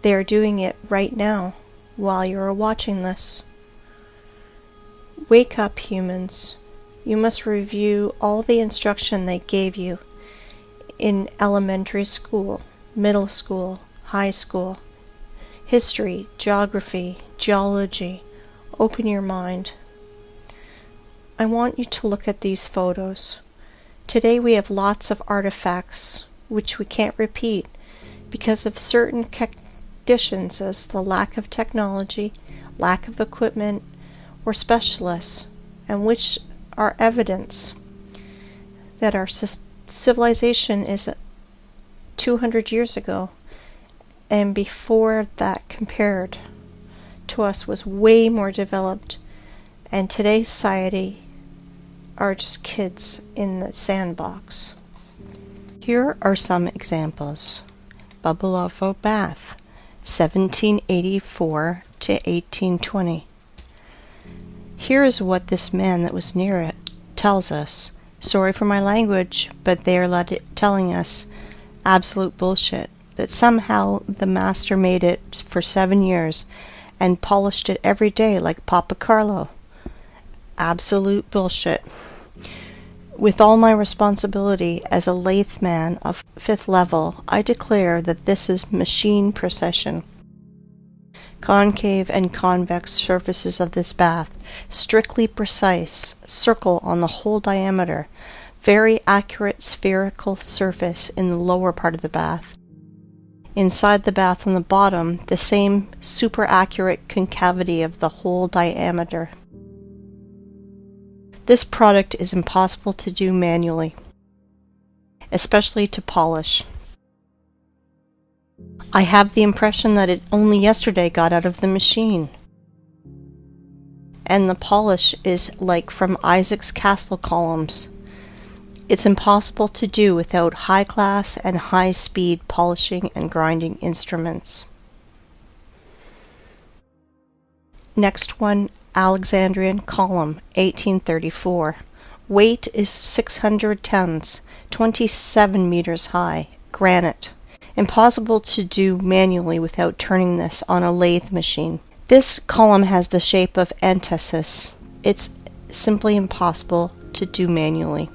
They are doing it right now while you're watching this. Wake up, humans. You must review all the instruction they gave you in elementary school, middle school, high school. History, geography, geology. Open your mind. I want you to look at these photos. Today we have lots of artifacts which we can't repeat because of certain conditions as the lack of technology, lack of equipment, or specialists, and which are evidence that our civilization is 200 years ago, and before that compared to us was way more developed, and today's society are just kids in the sandbox. Here are some examples. Babulovo Bath, 1784 to 1820. Here is what this man that was near it tells us. Sorry for my language, but they are telling us absolute bullshit. That somehow the master made it for 7 years and polished it every day like Papa Carlo. Absolute bullshit. With all my responsibility as a lathe man of 5th level, I declare that this is machine precision. Concave and convex surfaces of this bath, strictly precise, circle on the whole diameter, very accurate spherical surface in the lower part of the bath. Inside the bath on the bottom, the same super accurate concavity of the whole diameter. This product is impossible to do manually, especially to polish. I have the impression that it only yesterday got out of the machine. And the polish is like from Isaac's castle columns. It's impossible to do without high-class and high-speed polishing and grinding instruments. Next one, Alexandrian column, 1834. Weight is 600 tons, 27 meters high, granite. Impossible to do manually without turning this on a lathe machine. This column has the shape of antithesis. It's simply impossible to do manually.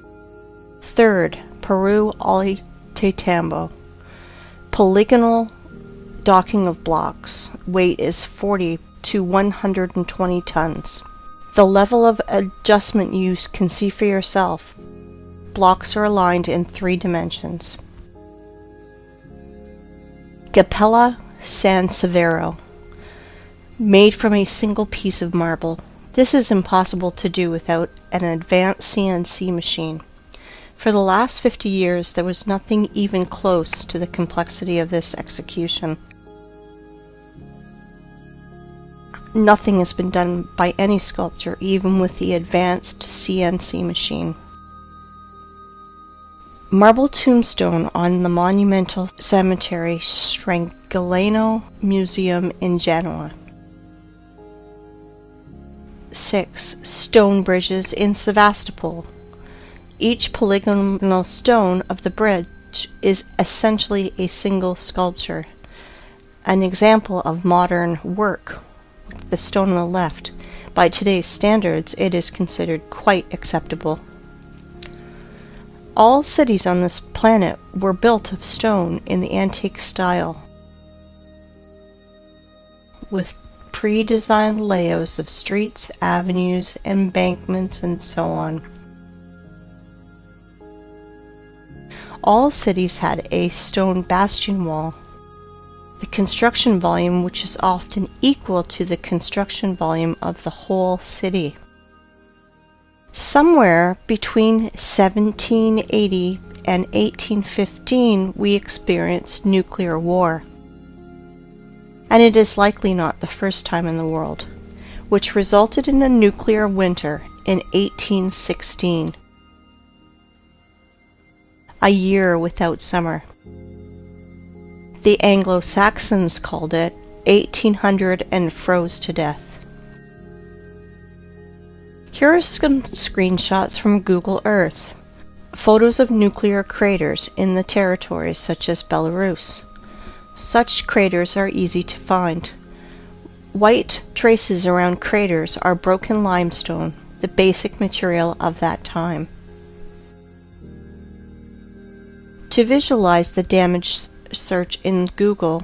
Third, Peru Ollantaytambo. Polygonal docking of blocks. Weight is 40 to 120 tons. The level of adjustment you can see for yourself. Blocks are aligned in 3 dimensions. Capella San Severo. Made from a single piece of marble. This is impossible to do without an advanced CNC machine. For the last 50 years, there was nothing even close to the complexity of this execution. Nothing has been done by any sculptor, even with the advanced CNC machine. Marble tombstone on the monumental cemetery Strangolano Museum in Genoa. 6. Stone bridges in Sevastopol. Each polygonal stone of the bridge is essentially a single sculpture. An example of modern work. The stone on the left. By today's standards, it is considered quite acceptable. All cities on this planet were built of stone in the antique style, with pre-designed layouts of streets, avenues, embankments, and so on. All cities had a stone bastion wall. The construction volume, which is often equal to the construction volume of the whole city. Somewhere between 1780 and 1815 we experienced nuclear war. And it is likely not the first time in the world, which resulted in a nuclear winter in 1816. A year without summer. The Anglo-Saxons called it 1800 and froze to death. Here are some screenshots from Google Earth. Photos of nuclear craters in the territories such as Belarus. Such craters are easy to find. White traces around craters are broken limestone, the basic material of that time. To visualize the damage, search in Google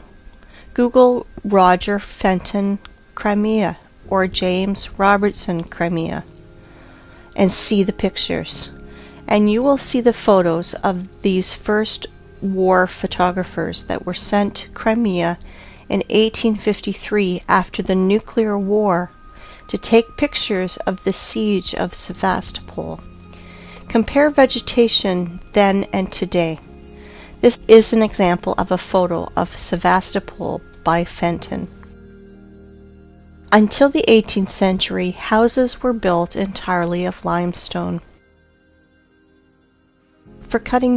Roger Fenton Crimea or James Robertson Crimea and see the pictures. And you will see the photos of these first war photographers that were sent to Crimea in 1853 after the nuclear war to take pictures of the siege of Sevastopol. Compare vegetation then and today. This is an example of a photo of Sevastopol by Fenton. Until the 18th century, houses were built entirely of limestone. for cutting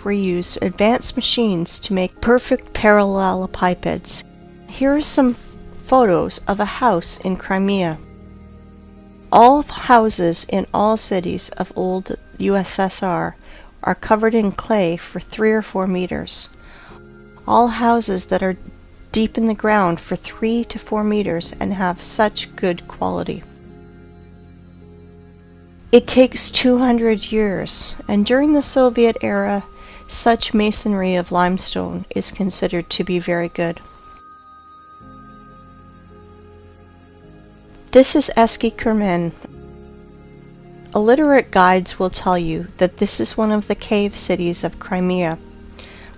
were used advanced machines to make perfect parallelepipeds. Here are some photos of a house in Crimea. All houses in all cities of old USSR are covered in clay for 3 or 4 meters. All houses that are deep in the ground for 3 to 4 meters and have such good quality. It takes 200 years, and during the Soviet era, such masonry of limestone is considered to be very good. This is Eski Kermen. Illiterate guides will tell you that this is one of the cave cities of Crimea,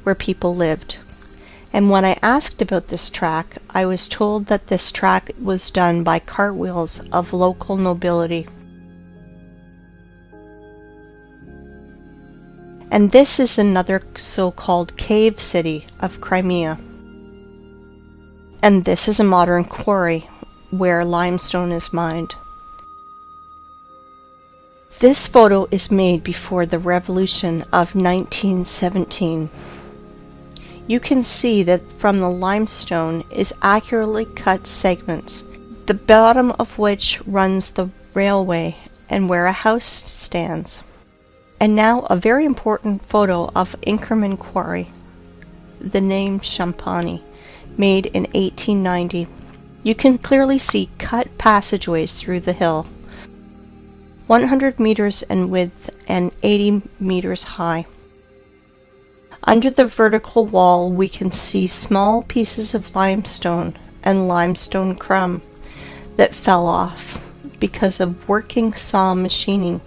where people lived. And when I asked about this track, I was told that this track was done by cartwheels of local nobility. And this is another so-called cave city of Crimea. And this is a modern quarry where limestone is mined. This photo is made before the revolution of 1917. You can see that from the limestone is accurately cut segments, the bottom of which runs the railway and where a house stands. And now a very important photo of Inkerman Quarry, the name Champani, made in 1890. You can clearly see cut passageways through the hill, 100 meters in width and 80 meters high. Under the vertical wall we can see small pieces of limestone and limestone crumb that fell off because of working saw machining.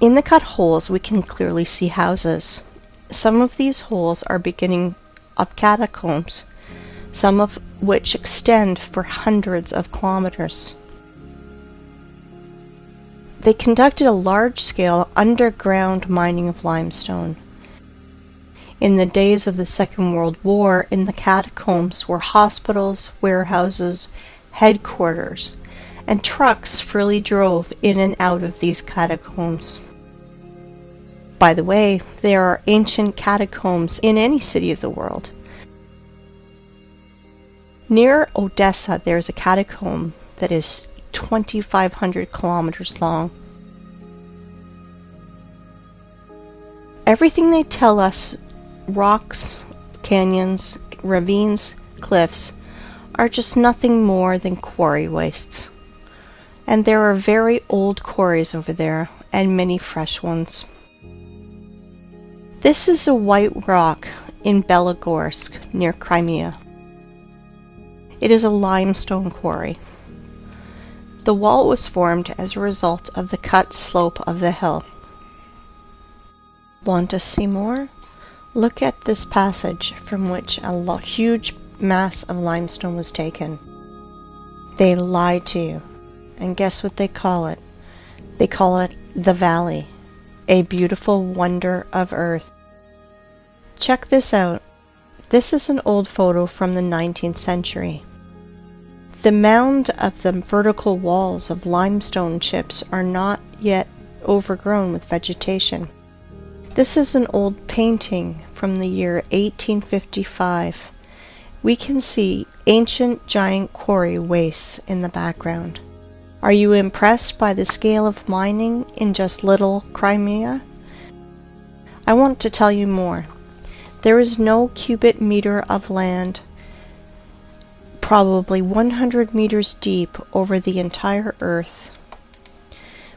In the cut holes we can clearly see houses. Some of these holes are beginning of catacombs, some of which extend for hundreds of kilometers. They conducted a large-scale underground mining of limestone. In the days of the Second World War, in the catacombs were hospitals, warehouses, headquarters, and trucks freely drove in and out of these catacombs. By the way, there are ancient catacombs in any city of the world. Near Odessa, there is a catacomb that is 2,500 kilometers long. Everything they tell us, rocks, canyons, ravines, cliffs, are just nothing more than quarry wastes. And there are very old quarries over there, and many fresh ones. This is a white rock in Belogorsk, near Crimea. It is a limestone quarry. The wall was formed as a result of the cut slope of the hill. Want to see more? Look at this passage from which a huge mass of limestone was taken. They lied to you. And guess what they call it? They call it the Valley, a beautiful wonder of earth. Check this out. This is an old photo from the 19th century. The mound of the vertical walls of limestone chips are not yet overgrown with vegetation. This is an old painting from the year 1855. We can see ancient giant quarry wastes in the background. Are you impressed by the scale of mining in just little Crimea? I want to tell you more. There is no cubic meter of land probably 100 meters deep over the entire earth,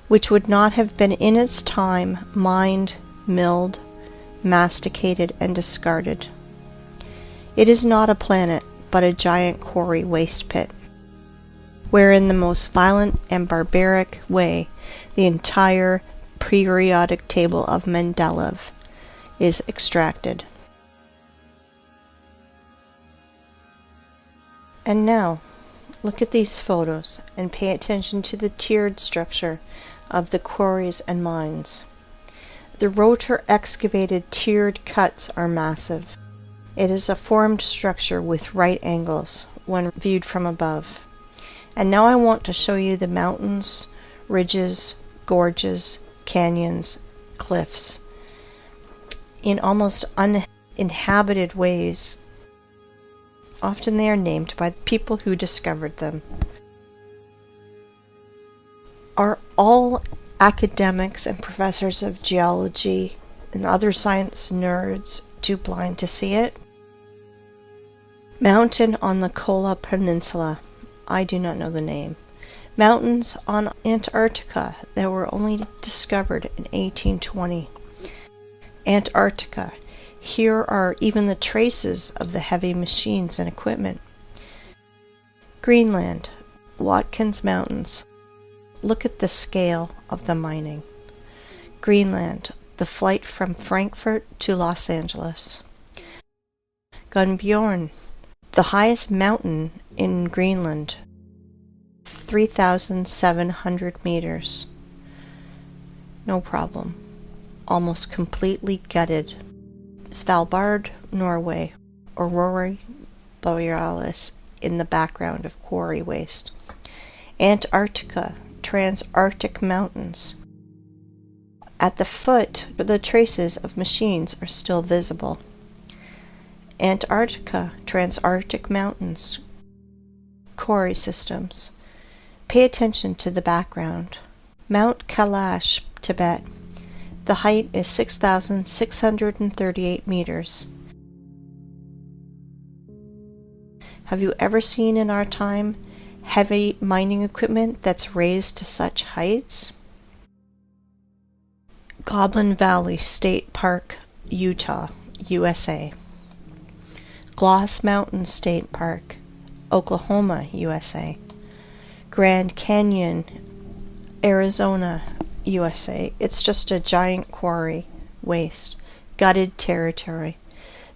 which would not have been in its time mined, milled, masticated, and discarded. It is not a planet, but a giant quarry waste pit, where in the most violent and barbaric way the entire periodic table of Mendeleev is extracted. And now, look at these photos and pay attention to the tiered structure of the quarries and mines. The rotor excavated tiered cuts are massive. It is a formed structure with right angles when viewed from above. And now I want to show you the mountains, ridges, gorges, canyons, cliffs, in almost uninhabited ways. Often they are named by the people who discovered them. Are all academics and professors of geology and other science nerds too blind to see it? Mountain on the Kola Peninsula. I do not know the name. Mountains on Antarctica that were only discovered in 1820. Antarctica. Here are even the traces of the heavy machines and equipment. Greenland. Watkins Mountains. Look at the scale of the mining. Greenland. The flight from Frankfurt to Los Angeles. Gunbjorn. The highest mountain in Greenland. 3,700 meters. No problem. Almost completely gutted. Svalbard, Norway. Aurora Borealis in the background of quarry waste. Antarctica, Transantarctic Mountains. At the foot, the traces of machines are still visible. Antarctica, Transantarctic Mountains. Quarry systems. Pay attention to the background. Mount Kailash, Tibet. The height is 6,638 meters. Have you ever seen in our time heavy mining equipment that's raised to such heights? Goblin Valley State Park, Utah, USA. Gloss Mountain State Park, Oklahoma, USA. Grand Canyon, Arizona, USA. It's just a giant quarry, waste, gutted territory.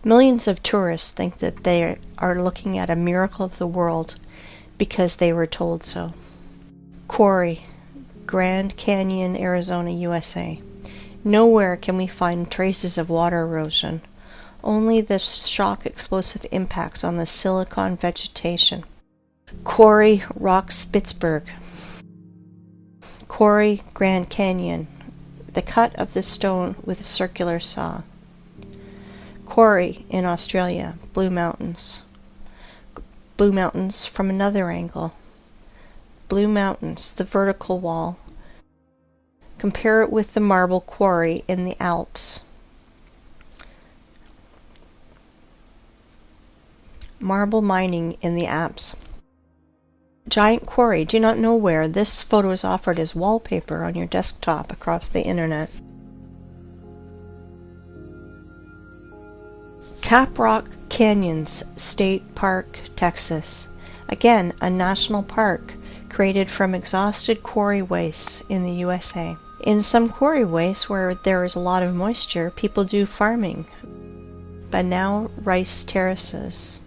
Millions of tourists think that they are looking at a miracle of the world because they were told so. Quarry, Grand Canyon, Arizona, USA. Nowhere can we find traces of water erosion, only the shock explosive impacts on the silicon vegetation. Quarry, Rock Spitzberg. Quarry, Grand Canyon. The cut of the stone with a circular saw. Quarry in Australia, Blue Mountains. Blue Mountains from another angle. Blue Mountains, the vertical wall. Compare it with the marble quarry in the Alps. Marble mining in the Alps. Giant quarry. Do not know where. This photo is offered as wallpaper on your desktop across the internet. Caprock Canyons State Park, Texas. Again, a national park created from exhausted quarry wastes in the USA. In some quarry wastes where there is a lot of moisture, people do farming. Banao rice terraces.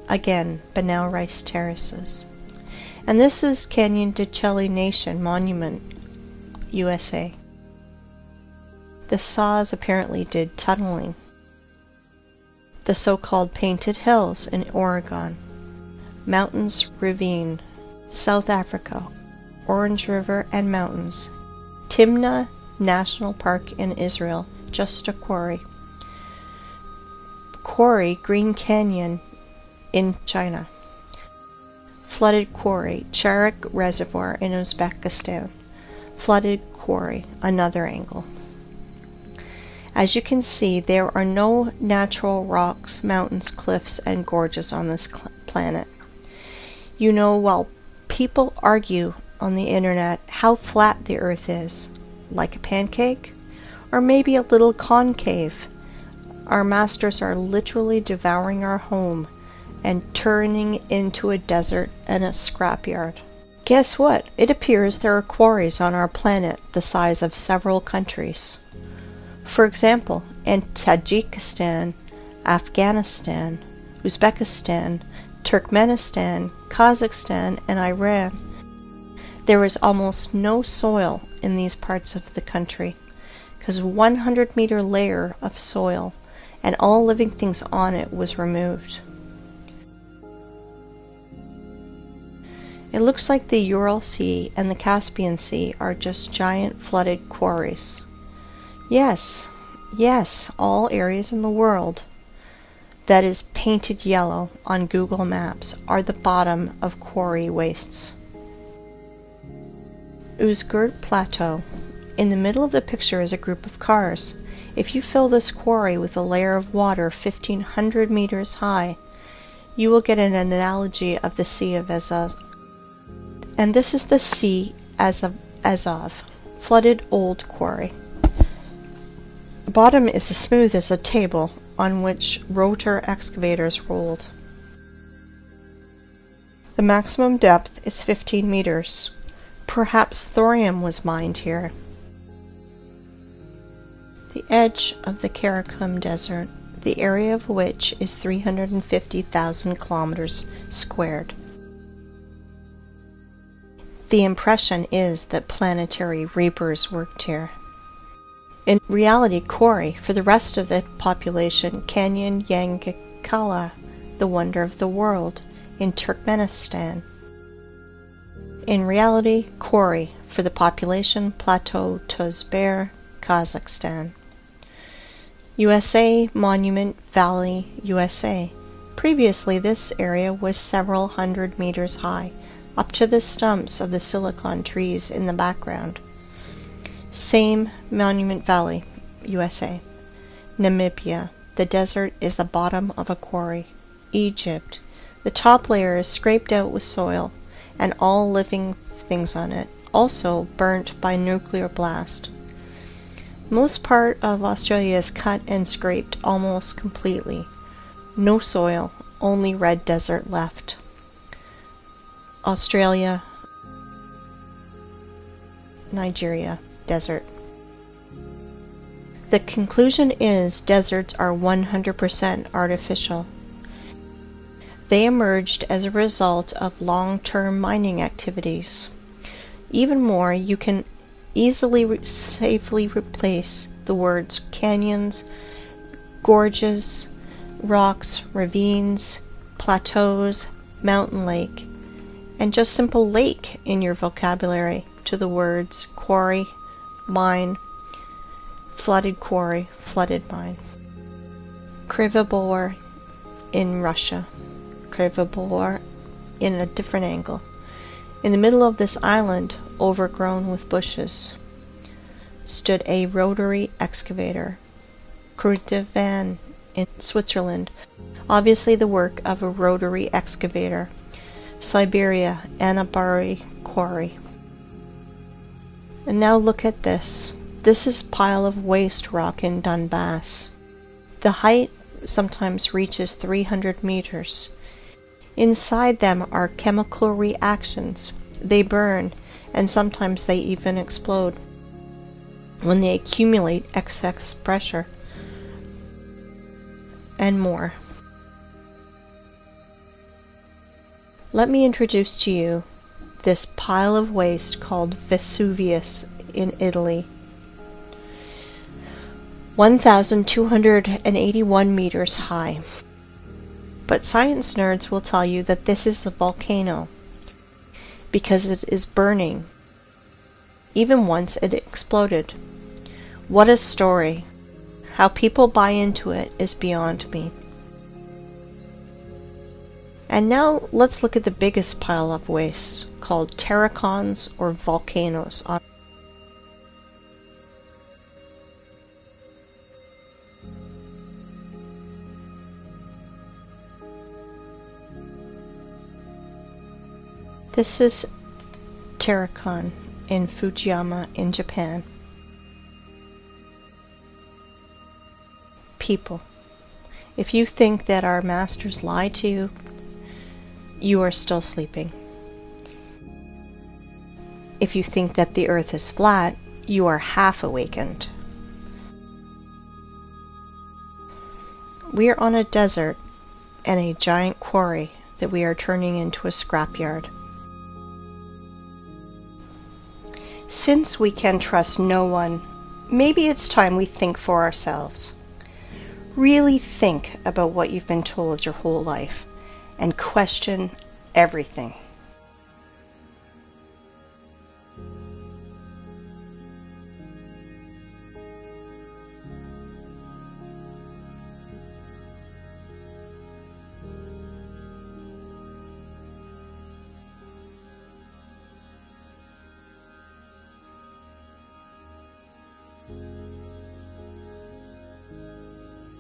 Again, Banao rice terraces. And this is Canyon de Chelly Nation Monument, USA. The saws apparently did tunneling. The so-called Painted Hills in Oregon. Mountains Ravine, South Africa. Orange River and Mountains. Timna National Park in Israel, just a quarry. Quarry, Green Canyon in China. Flooded quarry, Charak Reservoir in Uzbekistan. Flooded quarry, another angle. As you can see, there are no natural rocks, mountains, cliffs, and gorges on this planet. You know, while people argue on the internet how flat the earth is, like a pancake, or maybe a little concave, our masters are literally devouring our home and turning into a desert and a scrapyard. Guess what? It appears there are quarries on our planet the size of several countries. For example, in Tajikistan, Afghanistan, Uzbekistan, Turkmenistan, Kazakhstan, and Iran, there is almost no soil in these parts of the country, because a 100-meter layer of soil and all living things on it was removed. It looks like the Ural Sea and the Caspian Sea are just giant flooded quarries. Yes, all areas in the world that is painted yellow on Google Maps are the bottom of quarry wastes. Uzgurt Plateau. In the middle of the picture is a group of cars. If you fill this quarry with a layer of water 1,500 meters high, you will get an analogy of the Sea of Azov. And this is the Sea Azov, flooded old quarry. The bottom is as smooth as a table on which rotor excavators rolled. The maximum depth is 15 meters. Perhaps thorium was mined here. The edge of the Karakum Desert, the area of which is 350,000 kilometers squared. The impression is that planetary reapers worked here. In reality, quarry, for the rest of the population, Canyon Yangakala, the wonder of the world, in Turkmenistan. In reality, quarry, for the population, Plateau Tozber, Kazakhstan. USA Monument Valley, USA. Previously, this area was several hundred meters high, up to the stumps of the silicon trees in the background. Same Monument Valley, USA. Namibia. The desert is the bottom of a quarry. Egypt. The top layer is scraped out with soil and all living things on it, also burnt by nuclear blast. Most part of Australia is cut and scraped almost completely. No soil, only red desert left. Australia, Nigeria, desert. The conclusion is deserts are 100% artificial. They emerged as a result of long-term mining activities. Even more, you can easily safely replace the words canyons, gorges, rocks, ravines, plateaus, mountain lake, and just simple lake in your vocabulary to the words quarry, mine, flooded quarry, flooded mine. Krivobor in Russia. Krivobor in a different angle. In the middle of this island, overgrown with bushes, stood a rotary excavator. Kruithavan in Switzerland, obviously the work of a rotary excavator. Siberia, Anabari quarry. And now look at this. This is pile of waste rock in Donbass. The height sometimes reaches 300 meters. Inside them are chemical reactions. They burn, and sometimes they even explode when they accumulate excess pressure, and more. Let me introduce to you this pile of waste called Vesuvius in Italy. 1,281 meters high. But science nerds will tell you that this is a volcano because it is burning, even once it exploded. What a story! How people buy into it is beyond me. And now let's look at the biggest pile of waste, called terracons or volcanoes. This is terracon in Fujiyama in Japan. People, if you think that our masters lie to you, you are still sleeping. If you think that the earth is flat, you are half awakened. We are on a desert and a giant quarry that we are turning into a scrapyard. Since we can trust no one, maybe it's time we think for ourselves. Really think about what you've been told your whole life and question everything.